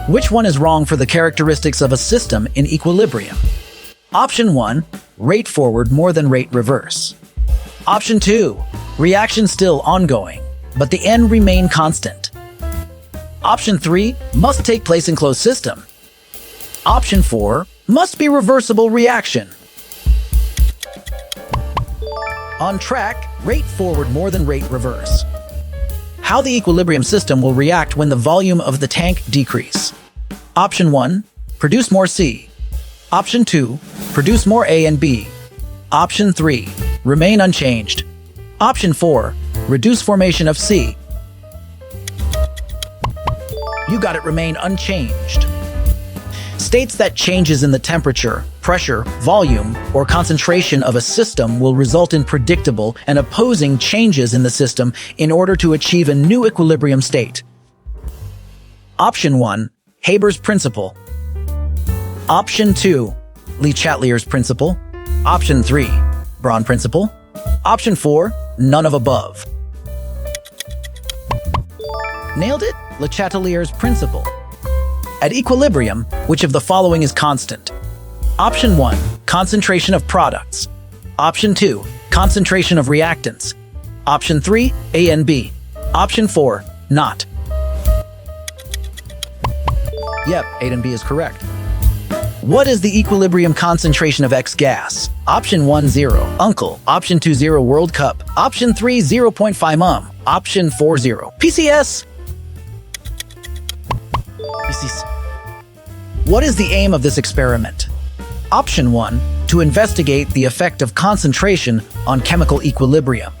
S1: Which one is wrong for the characteristics of a system in equilibrium? Option 1, rate forward more than rate reverse. Option 2, reaction still ongoing, but the N remain constant. Option 3, must take place in closed system. Option 4, must be reversible reaction. On track, rate forward more than rate reverse. How the equilibrium system will react when the volume of the tank decrease. Option 1, produce more C. Option 2, produce more A and B. Option 3, remain unchanged. Option 4, reduce formation of C. You got it, remain unchanged. States that changes in the temperature, pressure, volume, or concentration of a system will result in predictable and opposing changes in the system in order to achieve a new equilibrium state. Option 1, Haber's principle. Option 2, Le Chatelier's principle. Option 3, Braun principle. Option 4, none of above. Nailed it, Le Chatelier's principle. At equilibrium, which of the following is constant? Option 1, concentration of products. Option 2, concentration of reactants. Option 3, A and B. Option 4, not. Yep, A and B is correct. What is the equilibrium concentration of X gas? Option 1, 0, Uncle. Option 2, 0, World Cup. Option 3, 0.5 mum. Option 4, 0, PCS. What is the aim of this experiment? Option 1, to investigate the effect of concentration on chemical equilibrium.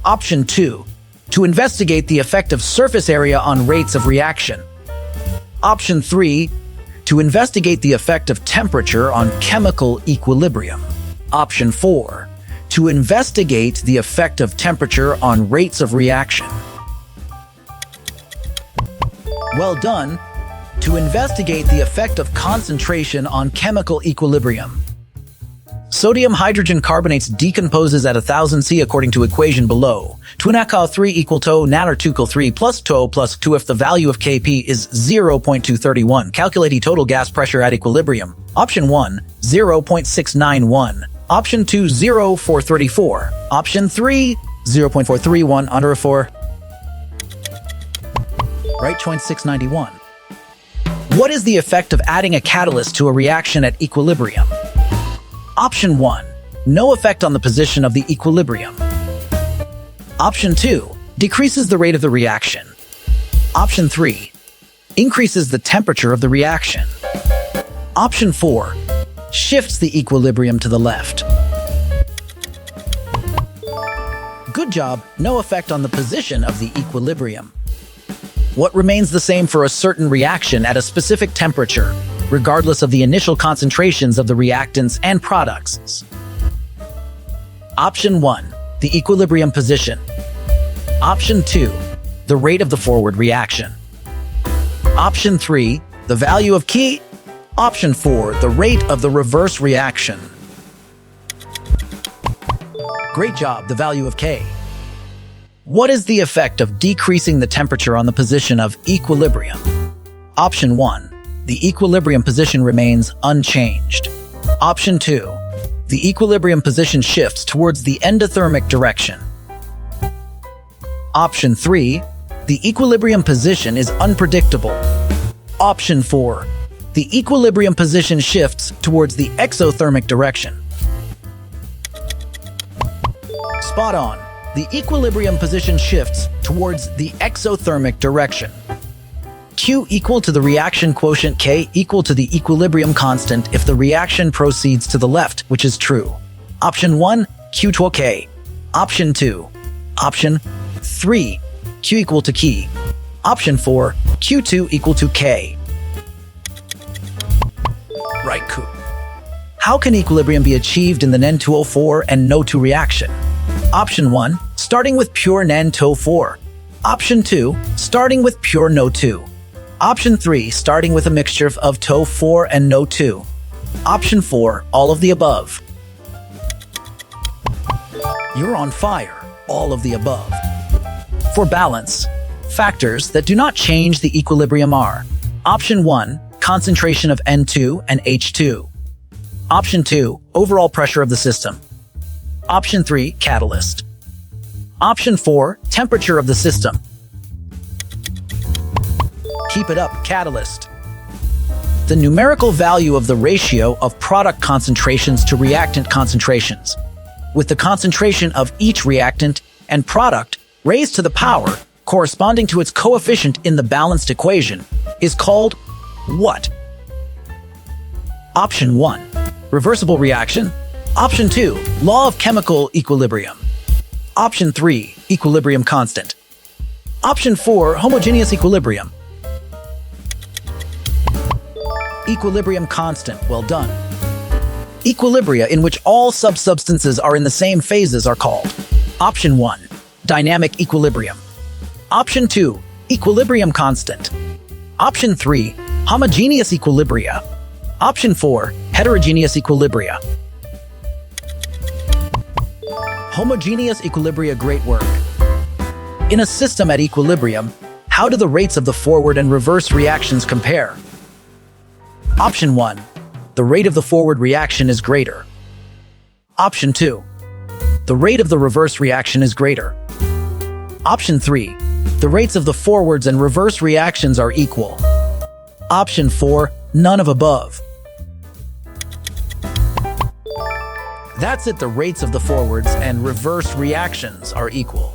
S1: Option 2, to investigate the effect of surface area on rates of reaction. Option 3, to investigate the effect of temperature on chemical equilibrium. Option 4, to investigate the effect of temperature on rates of reaction. Well done. To investigate the effect of concentration on chemical equilibrium. Sodium hydrogen carbonates decomposes at 1000 C according to equation below. 2NaCl3 equal to NaCl3 plus To plus 2 if the value of Kp is 0.231. Calculate total gas pressure at equilibrium. Option 1, 0.691. Option 2, 0.434. Option 3, 0.431 under 4. Right choice 691. What is the effect of adding a catalyst to a reaction at equilibrium? Option 1, no effect on the position of the equilibrium. Option 2, decreases the rate of the reaction. Option 3, increases the temperature of the reaction. Option 4, shifts the equilibrium to the left. Good job, no effect on the position of the equilibrium. What remains the same for a certain reaction at a specific temperature, regardless of the initial concentrations of the reactants and products? Option 1, the equilibrium position. Option 2, the rate of the forward reaction. Option 3, the value of K. Option 4, the rate of the reverse reaction. Great job, the value of K. What is the effect of decreasing the temperature on the position of equilibrium? Option 1, the equilibrium position remains unchanged. Option 2, the equilibrium position shifts towards the endothermic direction. Option 3, the equilibrium position is unpredictable. Option 4, the equilibrium position shifts towards the exothermic direction. Spot on. The equilibrium position shifts towards the exothermic direction. Q equal to the reaction quotient K equal to the equilibrium constant if the reaction proceeds to the left, which is true. Option 1, Q to K. Option 2. Option 3, Q equal to K. Option 4, Q2 equal to K. Right, Q. How can equilibrium be achieved in the NN2O4 and NO2 reaction? Option 1, starting with pure NN2O4. Option 2, starting with pure NO2. Option 3, starting with a mixture of TO4 and NO2. Option 4, all of the above. You're on fire, all of the above. For balance, factors that do not change the equilibrium are: Option 1, concentration of N2 and H2. Option 2, overall pressure of the system. Option 3, catalyst. Option 4, temperature of the system. Keep it up, catalyst. The numerical value of the ratio of product concentrations to reactant concentrations, with the concentration of each reactant and product raised to the power corresponding to its coefficient in the balanced equation, is called what? Option 1, reversible reaction. Option 2, law of chemical equilibrium. Option 3, equilibrium constant. Option 4, homogeneous equilibrium. Equilibrium constant, well done. Equilibria in which all subsubstances are in the same phases are called: Option 1, dynamic equilibrium. Option 2, equilibrium constant. Option 3, homogeneous equilibria. Option 4, heterogeneous equilibria. Homogeneous equilibria, great work. In a system at equilibrium, how do the rates of the forward and reverse reactions compare? Option 1, the rate of the forward reaction is greater. Option 2, the rate of the reverse reaction is greater. Option 3, the rates of the forwards and reverse reactions are equal. Option 4, none of above. That's it, the rates of the forwards and reverse reactions are equal.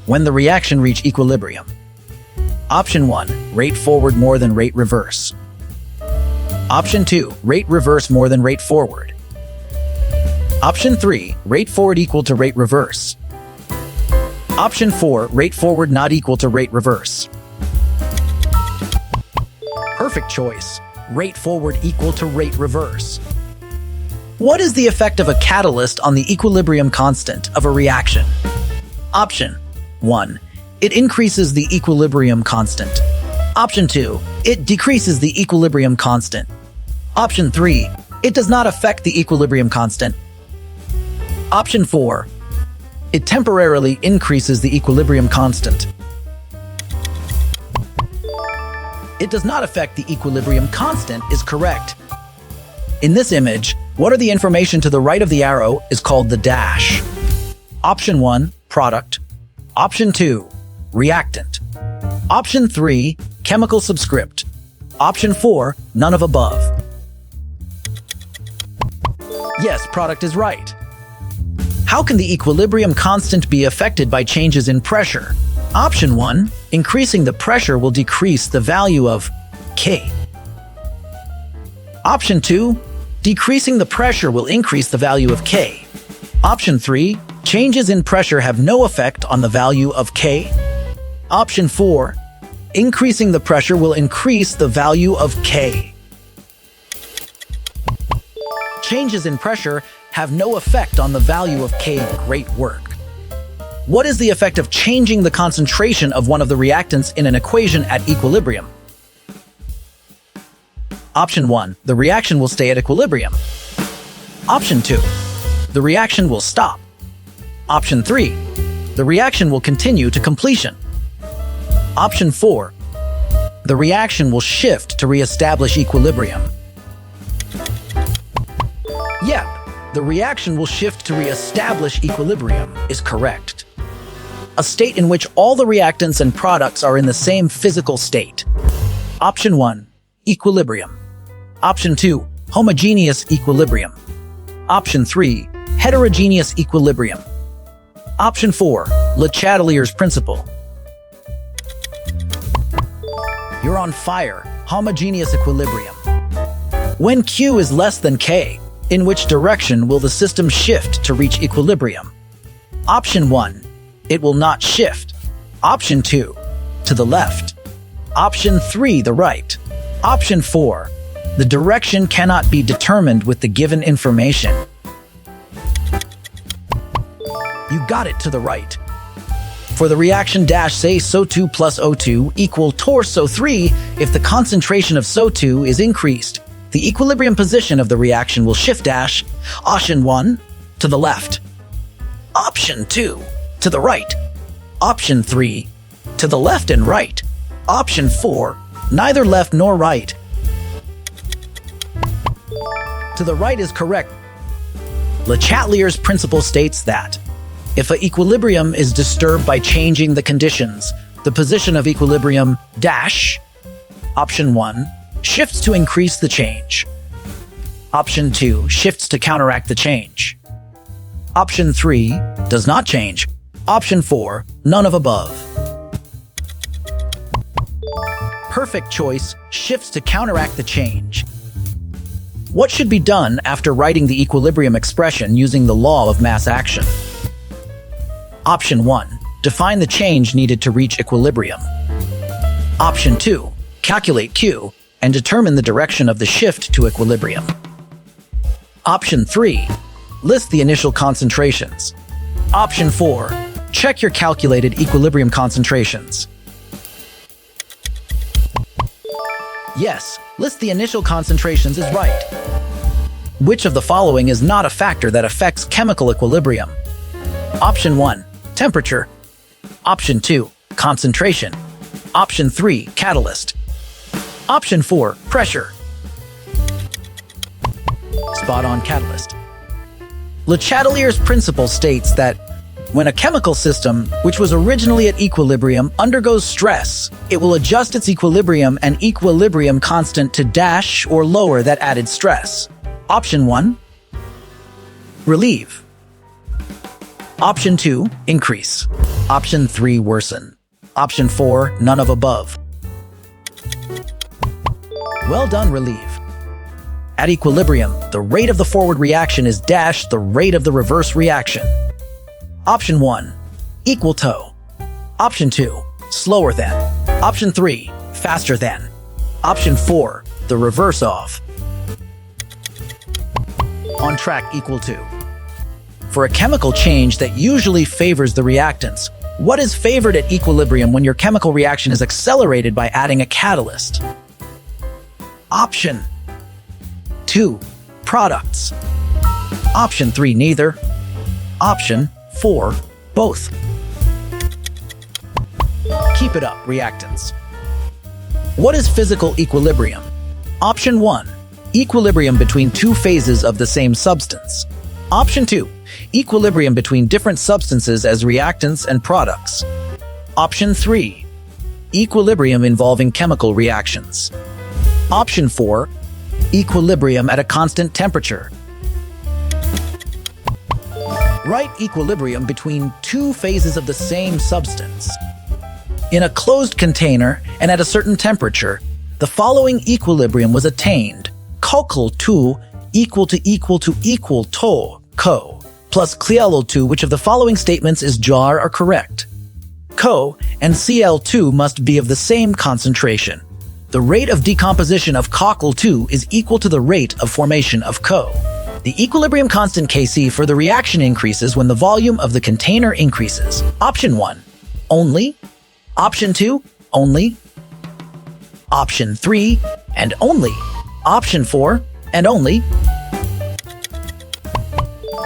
S1: When the reaction reach equilibrium. Option 1, rate forward more than rate reverse. Option 2, rate reverse more than rate forward. Option 3, rate forward equal to rate reverse. Option 4, rate forward not equal to rate reverse. Perfect choice. Rate forward equal to rate reverse. What is the effect of a catalyst on the equilibrium constant of a reaction? Option 1, it increases the equilibrium constant. Option 2, it decreases the equilibrium constant. Option 3, it does not affect the equilibrium constant. Option 4, it temporarily increases the equilibrium constant. It does not affect the equilibrium constant is correct. In this image, what are the information to the right of the arrow is called the dash. Option 1, product. Option 2, reactant. Option 3, chemical subscript. Option 4, none of above. Yes, product is right. How can the equilibrium constant be affected by changes in pressure? Option 1, increasing the pressure will decrease the value of K. Option 2, decreasing the pressure will increase the value of K. Option 3, changes in pressure have no effect on the value of K. Option 4, increasing the pressure will increase the value of K. Changes in pressure have no effect on the value of K. Great work. What is the effect of changing the concentration of one of the reactants in an equation at equilibrium? Option 1, the reaction will stay at equilibrium. Option 2, the reaction will stop. Option 3, the reaction will continue to completion. Option 4, the reaction will shift to re-establish equilibrium. Yep, the reaction will shift to re-establish equilibrium is correct. A state in which all the reactants and products are in the same physical state. Option 1, equilibrium. Option 2, homogeneous equilibrium. Option 3, heterogeneous equilibrium. Option 4, Le Chatelier's principle. You're on fire. Homogeneous equilibrium. When Q is less than K, in which direction will the system shift to reach equilibrium? Option 1, it will not shift. Option 2, to the left. Option 3, the right. Option 4, the direction cannot be determined with the given information. You got it, to the right. For the reaction dash say SO2 plus O2 equal torr SO3, if the concentration of SO2 is increased, the equilibrium position of the reaction will shift dash. Option 1, to the left. Option 2, to the right. Option 3, to the left and right. Option 4, neither left nor right. To the right is correct. Le Chatelier's principle states that if an equilibrium is disturbed by changing the conditions, the position of equilibrium dash. Option 1, shifts to increase the change. Option 2, shifts to counteract the change. Option 3, does not change. Option 4, none of above. Perfect choice, shifts to counteract the change. What should be done after writing the equilibrium expression using the law of mass action? Option 1, define the change needed to reach equilibrium. Option 2, calculate Q and determine the direction of the shift to equilibrium. Option 3, list the initial concentrations. Option 4, check your calculated equilibrium concentrations. Yes, list the initial concentrations is right. Which of the following is not a factor that affects chemical equilibrium? Option 1, temperature. Option 2, concentration. Option 3, catalyst. Option 4, pressure. Spot on, catalyst. Le Chatelier's principle states that when a chemical system, which was originally at equilibrium, undergoes stress, it will adjust its equilibrium and equilibrium constant to dash or lower that added stress. Option 1, relieve. Option 2, increase. Option 3, worsen. Option 4, none of above. Well done, relieve. At equilibrium, the rate of the forward reaction is dash the rate of the reverse reaction. Option 1, equal to. Option 2, slower than. Option 3, faster than. Option 4, the reverse of. On track, equal to. For a chemical change that usually favors the reactants, What is favored at equilibrium when your chemical reaction is accelerated by adding a catalyst? Option 2. Products. Option 3. Neither. Option 4. Both. Keep it up, reactants. What is physical equilibrium? Option 1. Equilibrium between two phases of the same substance. Option 2. Equilibrium between different substances as reactants and products. Option 3. Equilibrium involving chemical reactions. Option 4. Equilibrium at a constant temperature. Write equilibrium between two phases of the same substance. In a closed container and at a certain temperature, the following equilibrium was attained. Cl2 equal to Co plus Cl2. Which of the following statements is jar are correct? Co and Cl2 must be of the same concentration. The rate of decomposition of Cl2 is equal to the rate of formation of Co. The equilibrium constant Kc for the reaction increases when the volume of the container increases. Option 1. Only. Option 2. Only. Option 3. And only. Option 4. And only.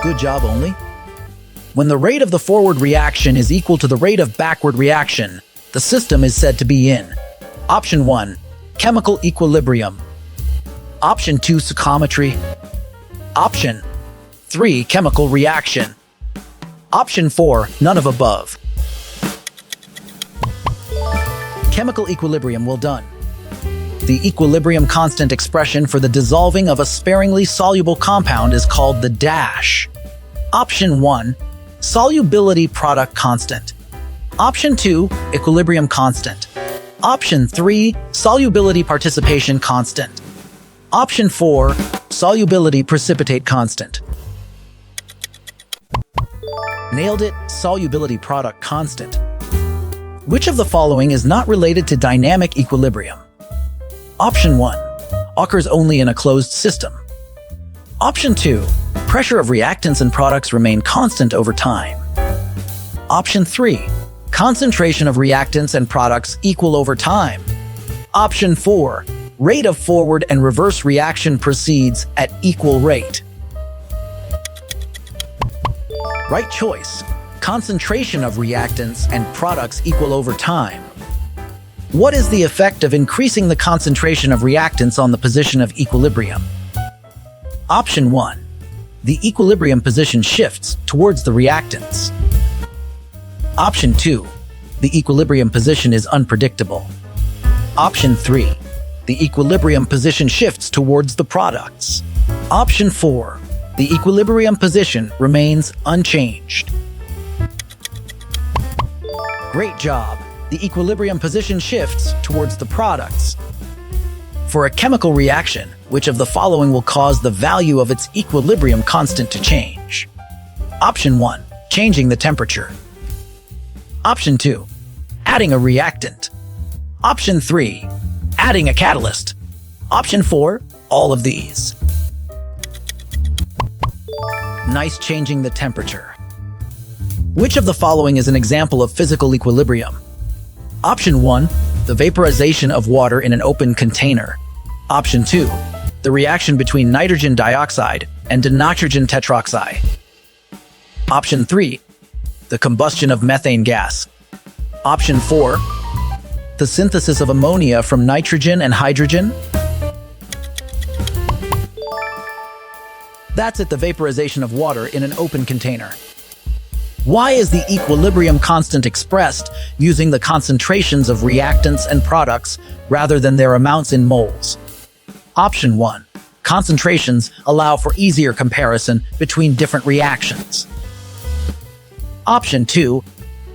S1: Good job, only. When the rate of the forward reaction is equal to the rate of backward reaction, the system is said to be in Option 1. Chemical equilibrium. Option 2. Stoichiometry. Option 3. Chemical reaction. Option 4. None of above. Chemical equilibrium. Well done. The equilibrium constant expression for the dissolving of a sparingly soluble compound is called the dash. Option 1. Solubility product constant. Option 2. Equilibrium constant. Option 3. Solubility participation constant. Option 4. Solubility precipitate constant. Nailed it. Solubility product constant. Which of the following is not related to dynamic equilibrium? Option 1. Occurs only in a closed system. Option 2. Pressure of reactants and products remain constant over time. Option 3. Concentration of reactants and products equal over time. Option 4. Rate of forward and reverse reaction proceeds at equal rate. Right choice. Concentration of reactants and products equal over time. What is the effect of increasing the concentration of reactants on the position of equilibrium? Option 1. The equilibrium position shifts towards the reactants. Option 2. The equilibrium position is unpredictable. Option 3. The equilibrium position shifts towards the products. Option 4. The equilibrium position remains unchanged. Great job. The equilibrium position shifts towards the products. For a chemical reaction, which of the following will cause the value of its equilibrium constant to change? Option 1. Changing the temperature. Option 2. Adding a reactant. Option 3. Adding a catalyst. Option 4. All of these. Nice. Changing the temperature. Which of the following is an example of physical equilibrium? Option 1. The vaporization of water in an open container. Option 2. The reaction between nitrogen dioxide and dinitrogen tetroxide. Option 3. The combustion of methane gas. Option 4. The synthesis of ammonia from nitrogen and hydrogen. That's it. The vaporization of water in an open container. Why is the equilibrium constant expressed using the concentrations of reactants and products rather than their amounts in moles? Option 1. Concentrations allow for easier comparison between different reactions. Option 2.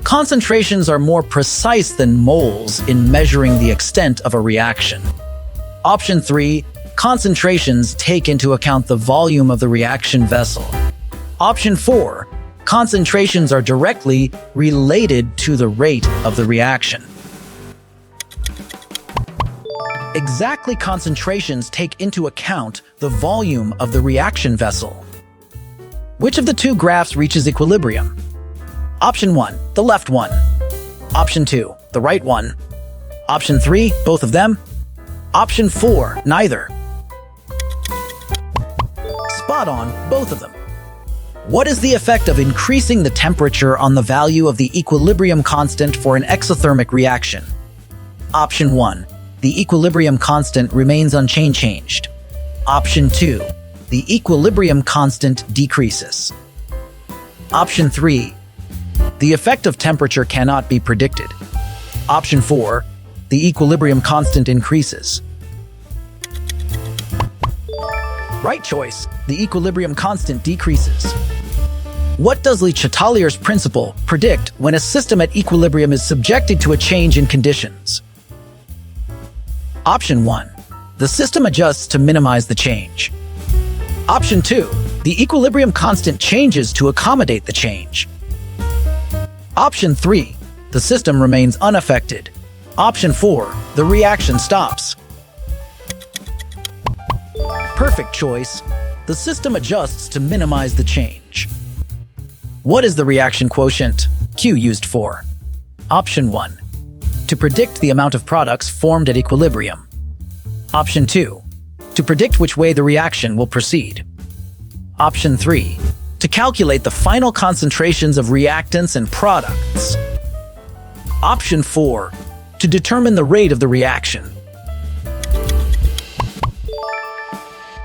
S1: Concentrations are more precise than moles in measuring the extent of a reaction. Option 3. Concentrations take into account the volume of the reaction vessel. Option 4. Concentrations are directly related to the rate of the reaction. Exactly. Concentrations take into account the volume of the reaction vessel. Which of the two graphs reaches equilibrium? Option 1, the left one. Option 2, the right one. Option 3, both of them. Option 4, neither. Spot on, both of them. What is the effect of increasing the temperature on the value of the equilibrium constant for an exothermic reaction? Option 1, the equilibrium constant remains unchanged. Option 2, the equilibrium constant decreases. Option 3, the effect of temperature cannot be predicted. Option 4, the equilibrium constant increases. Right choice, the equilibrium constant decreases. What does Le Chatelier's principle predict when a system at equilibrium is subjected to a change in conditions? Option 1, the system adjusts to minimize the change. Option 2, the equilibrium constant changes to accommodate the change. Option 3, the system remains unaffected. Option 4, the reaction stops. Perfect choice. The system adjusts to minimize the change. What is the reaction quotient, Q, used for? Option 1, to predict the amount of products formed at equilibrium. Option 2, to predict which way the reaction will proceed. Option 3, to calculate the final concentrations of reactants and products. Option 4, to determine the rate of the reaction.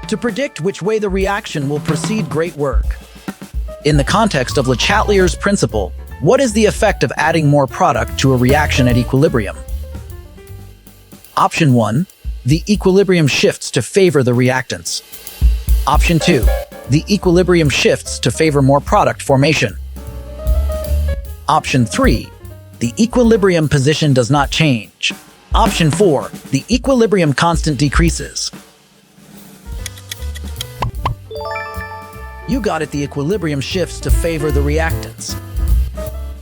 S1: To predict which way the reaction will proceed. Great work. In the context of Le Chatelier's principle, what is the effect of adding more product to a reaction at equilibrium? Option 1, the equilibrium shifts to favor the reactants. Option 2, the equilibrium shifts to favor more product formation. Option 3, the equilibrium position does not change. Option 4, the equilibrium constant decreases. You got it, the equilibrium shifts to favor the reactants.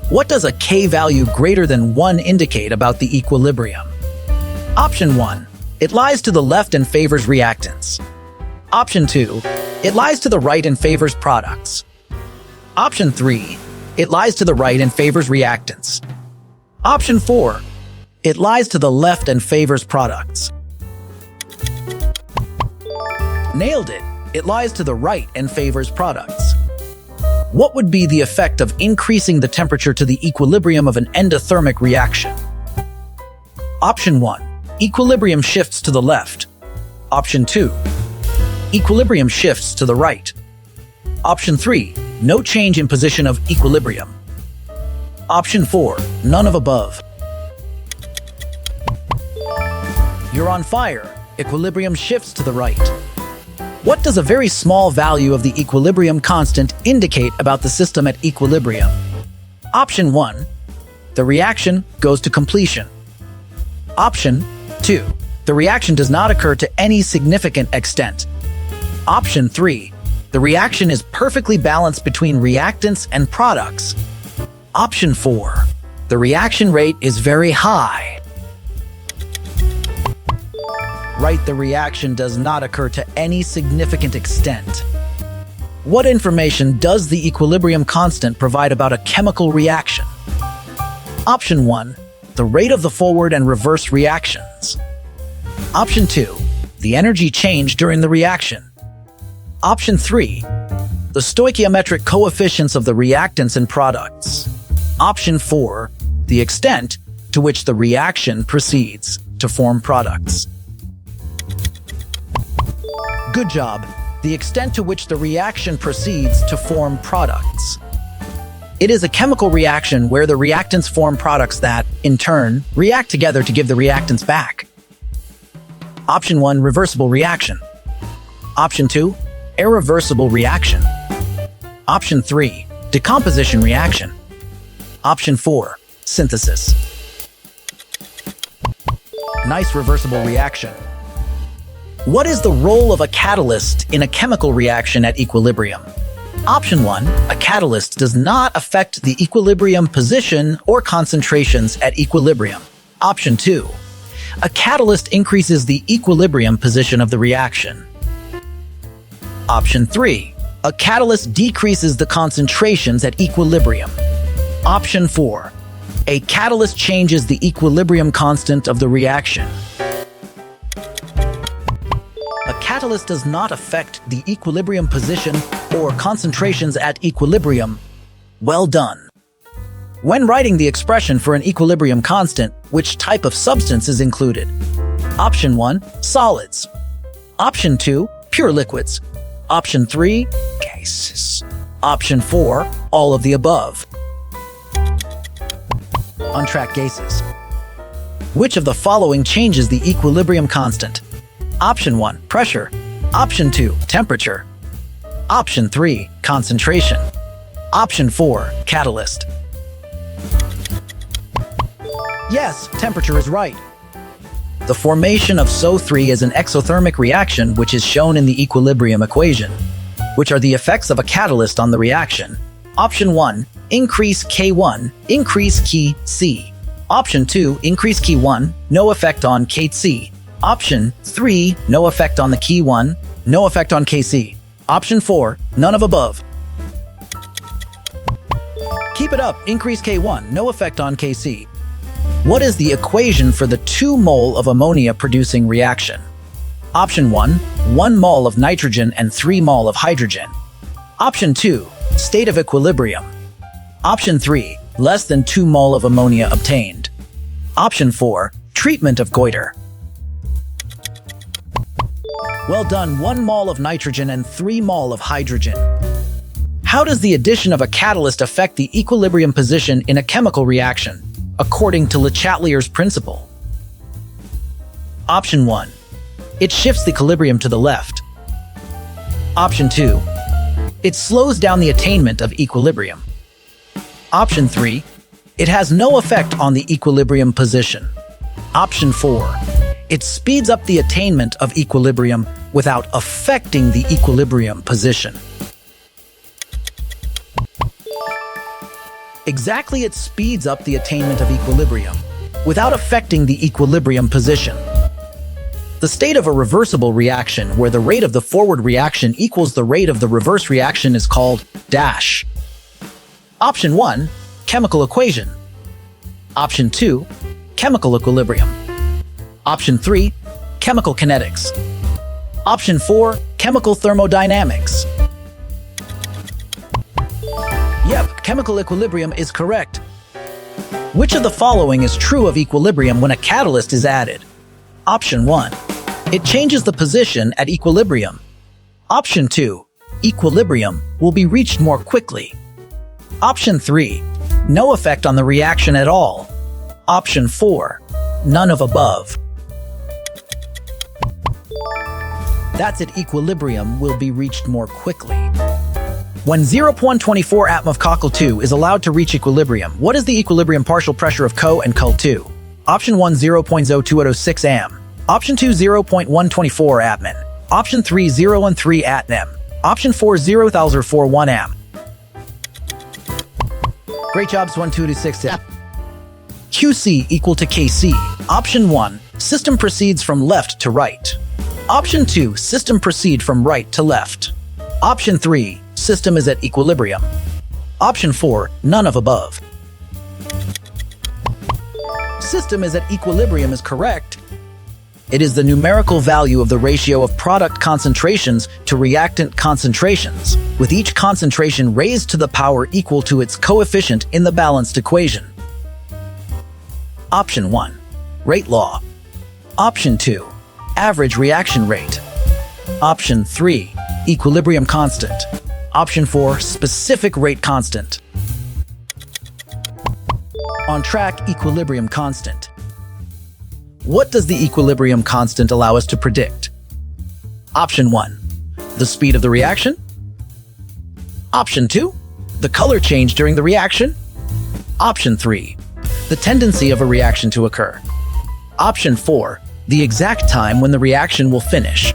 S1: What does a K value greater than 1 indicate about the equilibrium? Option 1, it lies to the left and favors reactants. Option 2, it lies to the right and favors products. Option 3, it lies to the right and favors reactants. Option 4, it lies to the left and favors products. Nailed it! It lies to the right and favors products. What would be the effect of increasing the temperature to the equilibrium of an endothermic reaction? Option 1, equilibrium shifts to the left. Option 2, equilibrium shifts to the right. Option 3, no change in position of equilibrium. Option 4, none of above. You're on fire. Equilibrium shifts to the right. What does a very small value of the equilibrium constant indicate about the system at equilibrium? Option 1, the reaction goes to completion. Option 2, the reaction does not occur to any significant extent. Option 3, the reaction is perfectly balanced between reactants and products. Option 4, the reaction rate is very high. Right, the reaction does not occur to any significant extent. What information does the equilibrium constant provide about a chemical reaction? Option 1, the rate of the forward and reverse reactions. Option 2, the energy change during the reaction. Option 3, the stoichiometric coefficients of the reactants and products. Option 4, the extent to which the reaction proceeds to form products. Good job. The extent to which the reaction proceeds to form products. It is a chemical reaction where the reactants form products that, in turn, react together to give the reactants back. Option 1, reversible reaction. Option 2, irreversible reaction. Option 3, decomposition reaction. Option 4, synthesis. Nice reversible reaction. What is the role of a catalyst in a chemical reaction at equilibrium? Option 1, a catalyst does not affect the equilibrium position or concentrations at equilibrium. Option 2, a catalyst increases the equilibrium position of the reaction. Option 3, a catalyst decreases the concentrations at equilibrium. Option 4. A catalyst changes the equilibrium constant of the reaction. A catalyst does not affect the equilibrium position or concentrations at equilibrium. Well done. When writing the expression for an equilibrium constant, which type of substance is included? Option 1, solids. Option 2, pure liquids. Option 3, gases. Option 4, all of the above. On-track gases. Which of the following changes the equilibrium constant? Option 1, pressure. Option 2, temperature. Option 3, concentration. Option 4, catalyst. Yes, temperature is right. The formation of SO3 is an exothermic reaction which is shown in the equilibrium equation. Which are the effects of a catalyst on the reaction? Option 1, increase K1, increase Kc. Option 2, increase K1, no effect on Kc. Option 3, no effect on the K1, no effect on Kc. Option 4, none of above. Keep it up, increase K1, no effect on Kc. What is the equation for the 2 mole of ammonia producing reaction? Option 1, 1 mole of nitrogen and 3 mole of hydrogen. Option 2, state of equilibrium. Option 3, less than 2 mole of ammonia obtained. Option 4, treatment of goiter. Well done, 1 mole of nitrogen and 3 mole of hydrogen. How does the addition of a catalyst affect the equilibrium position in a chemical reaction, according to Le Chatelier's principle? Option 1. It shifts the equilibrium to the left. Option 2. It slows down the attainment of equilibrium. Option 3. It has no effect on the equilibrium position. Option 4. It speeds up the attainment of equilibrium without affecting the equilibrium position. Exactly, it speeds up the attainment of equilibrium without affecting the equilibrium position. The state of a reversible reaction where the rate of the forward reaction equals the rate of the reverse reaction is called dash. Option 1, chemical equation. Option 2, chemical equilibrium. Option 3, chemical kinetics. Option 4, chemical thermodynamics. Yep, chemical equilibrium is correct. Which of the following is true of equilibrium when a catalyst is added? Option 1. It changes the position at equilibrium. Option 2. Equilibrium will be reached more quickly. Option 3. No effect on the reaction at all. Option 4. None of above. That's it, equilibrium will be reached more quickly. When 0.24 atom of Cl2 is allowed to reach equilibrium, what is the equilibrium partial pressure of Co and Cl2? Option 1, 0.02806 am. Option 2, 0.124 atman. Option 3, 0.13 atm. Option 4, 0.041 am. Great job, 1226. QC equal to KC. Option 1, system proceeds from left to right. Option 2, system proceed from right to left. Option 3, system is at equilibrium. Option 4, none of above. System is at equilibrium is correct. It is the numerical value of the ratio of product concentrations to reactant concentrations, with each concentration raised to the power equal to its coefficient in the balanced equation. Option 1, rate law. Option 2, average reaction rate. Option 3, equilibrium constant. Option 4, specific rate constant. On track equilibrium constant. What does the equilibrium constant allow us to predict? Option 1, the speed of the reaction. Option 2, the color change during the reaction. Option 3, the tendency of a reaction to occur. Option 4, the exact time when the reaction will finish.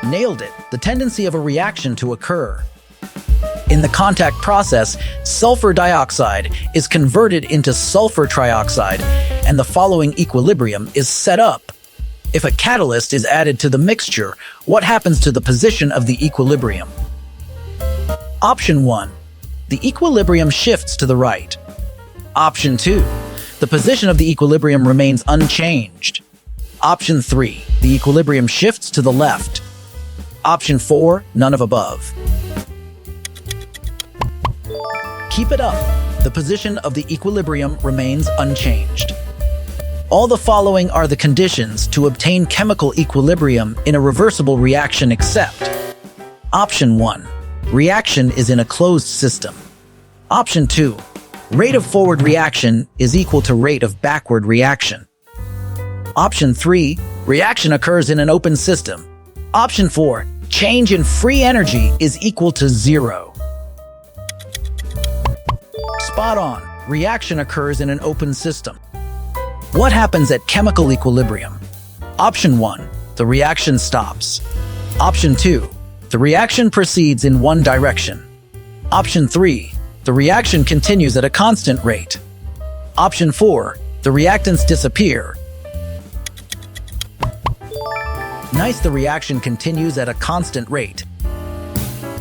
S1: Nailed it, the tendency of a reaction to occur. In the contact process, sulfur dioxide is converted into sulfur trioxide, and the following equilibrium is set up. If a catalyst is added to the mixture, what happens to the position of the equilibrium? Option 1, the equilibrium shifts to the right. Option 2, the position of the equilibrium remains unchanged. Option 3, the equilibrium shifts to the left. Option 4, none of above. Keep it up. The position of the equilibrium remains unchanged. All the following are the conditions to obtain chemical equilibrium in a reversible reaction except Option 1, reaction is in a closed system. Option 2, rate of forward reaction is equal to rate of backward reaction. Option 3, reaction occurs in an open system. Option 4, change in free energy is equal to 0. Spot on. Reaction occurs in an open system. What happens at chemical equilibrium? Option 1, the reaction stops. Option 2, the reaction proceeds in one direction. Option 3, the reaction continues at a constant rate. Option 4, the reactants disappear. Nice, the reaction continues at a constant rate.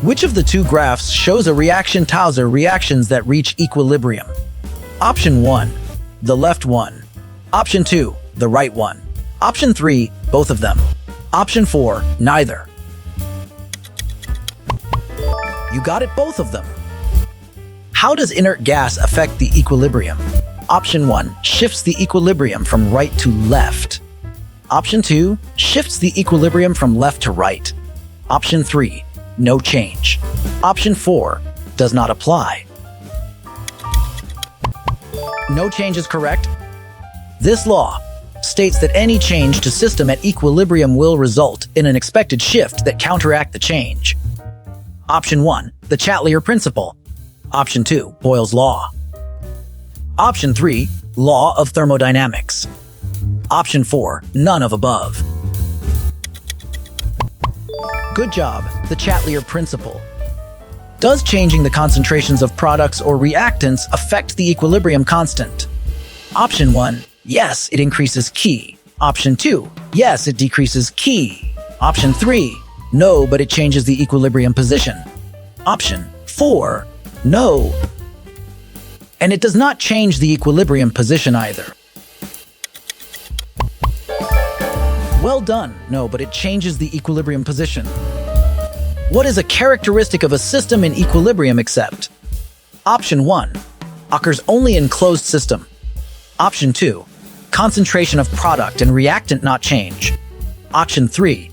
S1: Which of the two graphs shows a reaction Tauser reactions that reach equilibrium? Option 1, the left one. Option 2, the right one. Option 3, both of them. Option 4, neither. You got it, both of them. How does inert gas affect the equilibrium? Option 1, shifts the equilibrium from right to left. Option 2, shifts the equilibrium from left to right. Option 3, no change. Option 4, does not apply. No change is correct. This law states that any change to system at equilibrium will result in an expected shift that counteract the change. Option 1, the Chatelier principle. Option 2, Boyle's law. Option 3, law of thermodynamics. Option 4, none of above. Good job, the Chatelier principle. Does changing the concentrations of products or reactants affect the equilibrium constant? Option 1, yes, it increases Ki. Option 2, yes, it decreases Ki. Option 3, no, but it changes the equilibrium position. Option 4, no. And it does not change the equilibrium position either. Well done. No, but it changes the equilibrium position. What is a characteristic of a system in equilibrium except? Option 1, occurs only in closed system. Option 2, concentration of product and reactant not change. Option 3,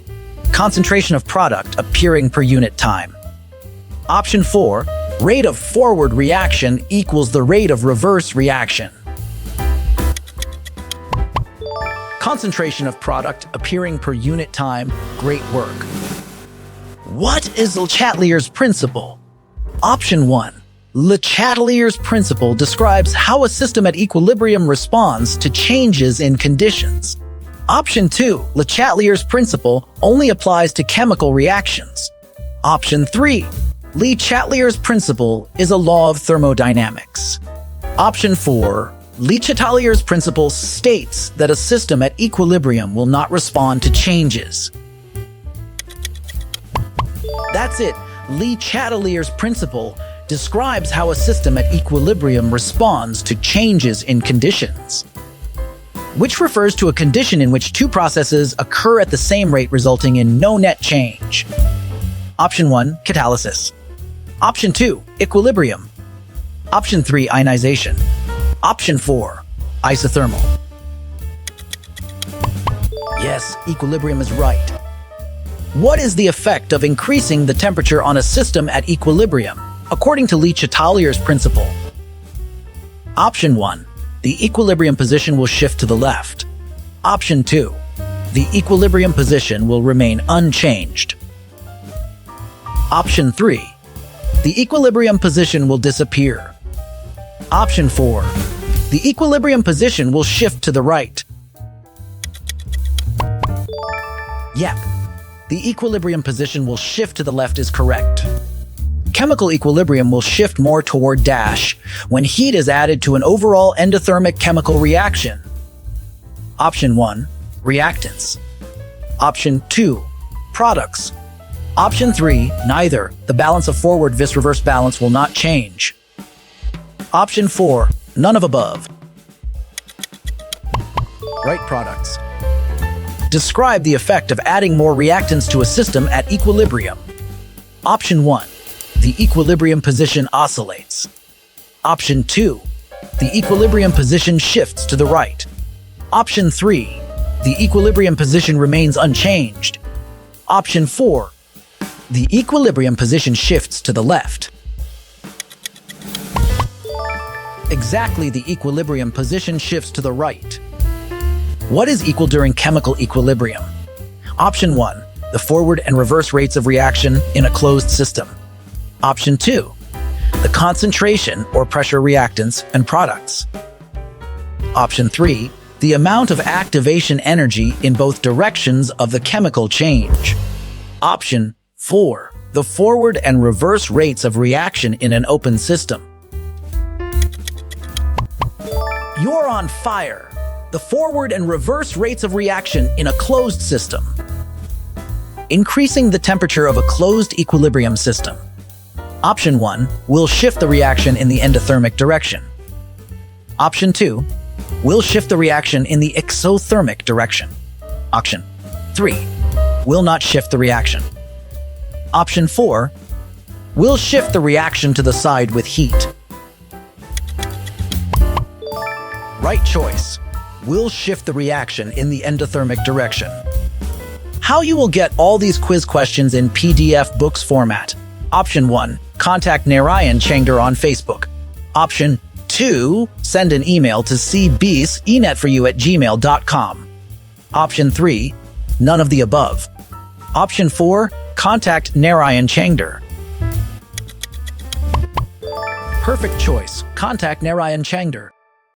S1: concentration of product appearing per unit time. Option 4, rate of forward reaction equals the rate of reverse reaction. Concentration of product appearing per unit time, great work. What is Le Chatelier's principle? Option 1, Le Chatelier's principle describes how a system at equilibrium responds to changes in conditions. Option 2, Le Chatelier's principle only applies to chemical reactions. Option 3, Le Chatelier's principle is a law of thermodynamics. Option 4, Le Chatelier's principle states that a system at equilibrium will not respond to changes. That's it. Le Chatelier's principle describes how a system at equilibrium responds to changes in conditions, which refers to a condition in which two processes occur at the same rate resulting in no net change. Option 1, catalysis. Option 2, equilibrium. Option 3, ionization. Option 4, isothermal. Yes, equilibrium is right. What is the effect of increasing the temperature on a system at equilibrium, according to Le Chatelier's principle? Option 1, the equilibrium position will shift to the left. Option 2, the equilibrium position will remain unchanged. Option 3, the equilibrium position will disappear. Option 4, the equilibrium position will shift to the right. Yep, the equilibrium position will shift to the left is correct. Chemical equilibrium will shift more toward dash when heat is added to an overall endothermic chemical reaction. Option 1, reactants. Option 2, products. Option 3, neither. The balance of forward vis reverse balance will not change. Option 4, none of above. Right products. Describe the effect of adding more reactants to a system at equilibrium. Option 1, the equilibrium position oscillates. Option 2, the equilibrium position shifts to the right. Option 3, the equilibrium position remains unchanged. Option 4, the equilibrium position shifts to the left. Exactly, the equilibrium position shifts to the right. What is equal during chemical equilibrium? Option 1, the forward and reverse rates of reaction in a closed system. Option 2, the concentration or pressure reactants and products. Option 3, the amount of activation energy in both directions of the chemical change. Option 4, the forward and reverse rates of reaction in an open system. You're on fire! The forward and reverse rates of reaction in a closed system. Increasing the temperature of a closed equilibrium system. Option 1 will shift the reaction in the endothermic direction. Option 2 will shift the reaction in the exothermic direction. Option 3 will not shift the reaction. Option 4 will shift the reaction to the side with heat. Right choice will shift the reaction in the endothermic direction. How you will get all these quiz questions in PDF books format. Option 1, contact Narayan Changder on Facebook. Option 2, send an email to cbsenet4u@gmail.com. Option 3, none of the above. Option 4, contact Narayan Changder. Perfect choice, contact Narayan Changder.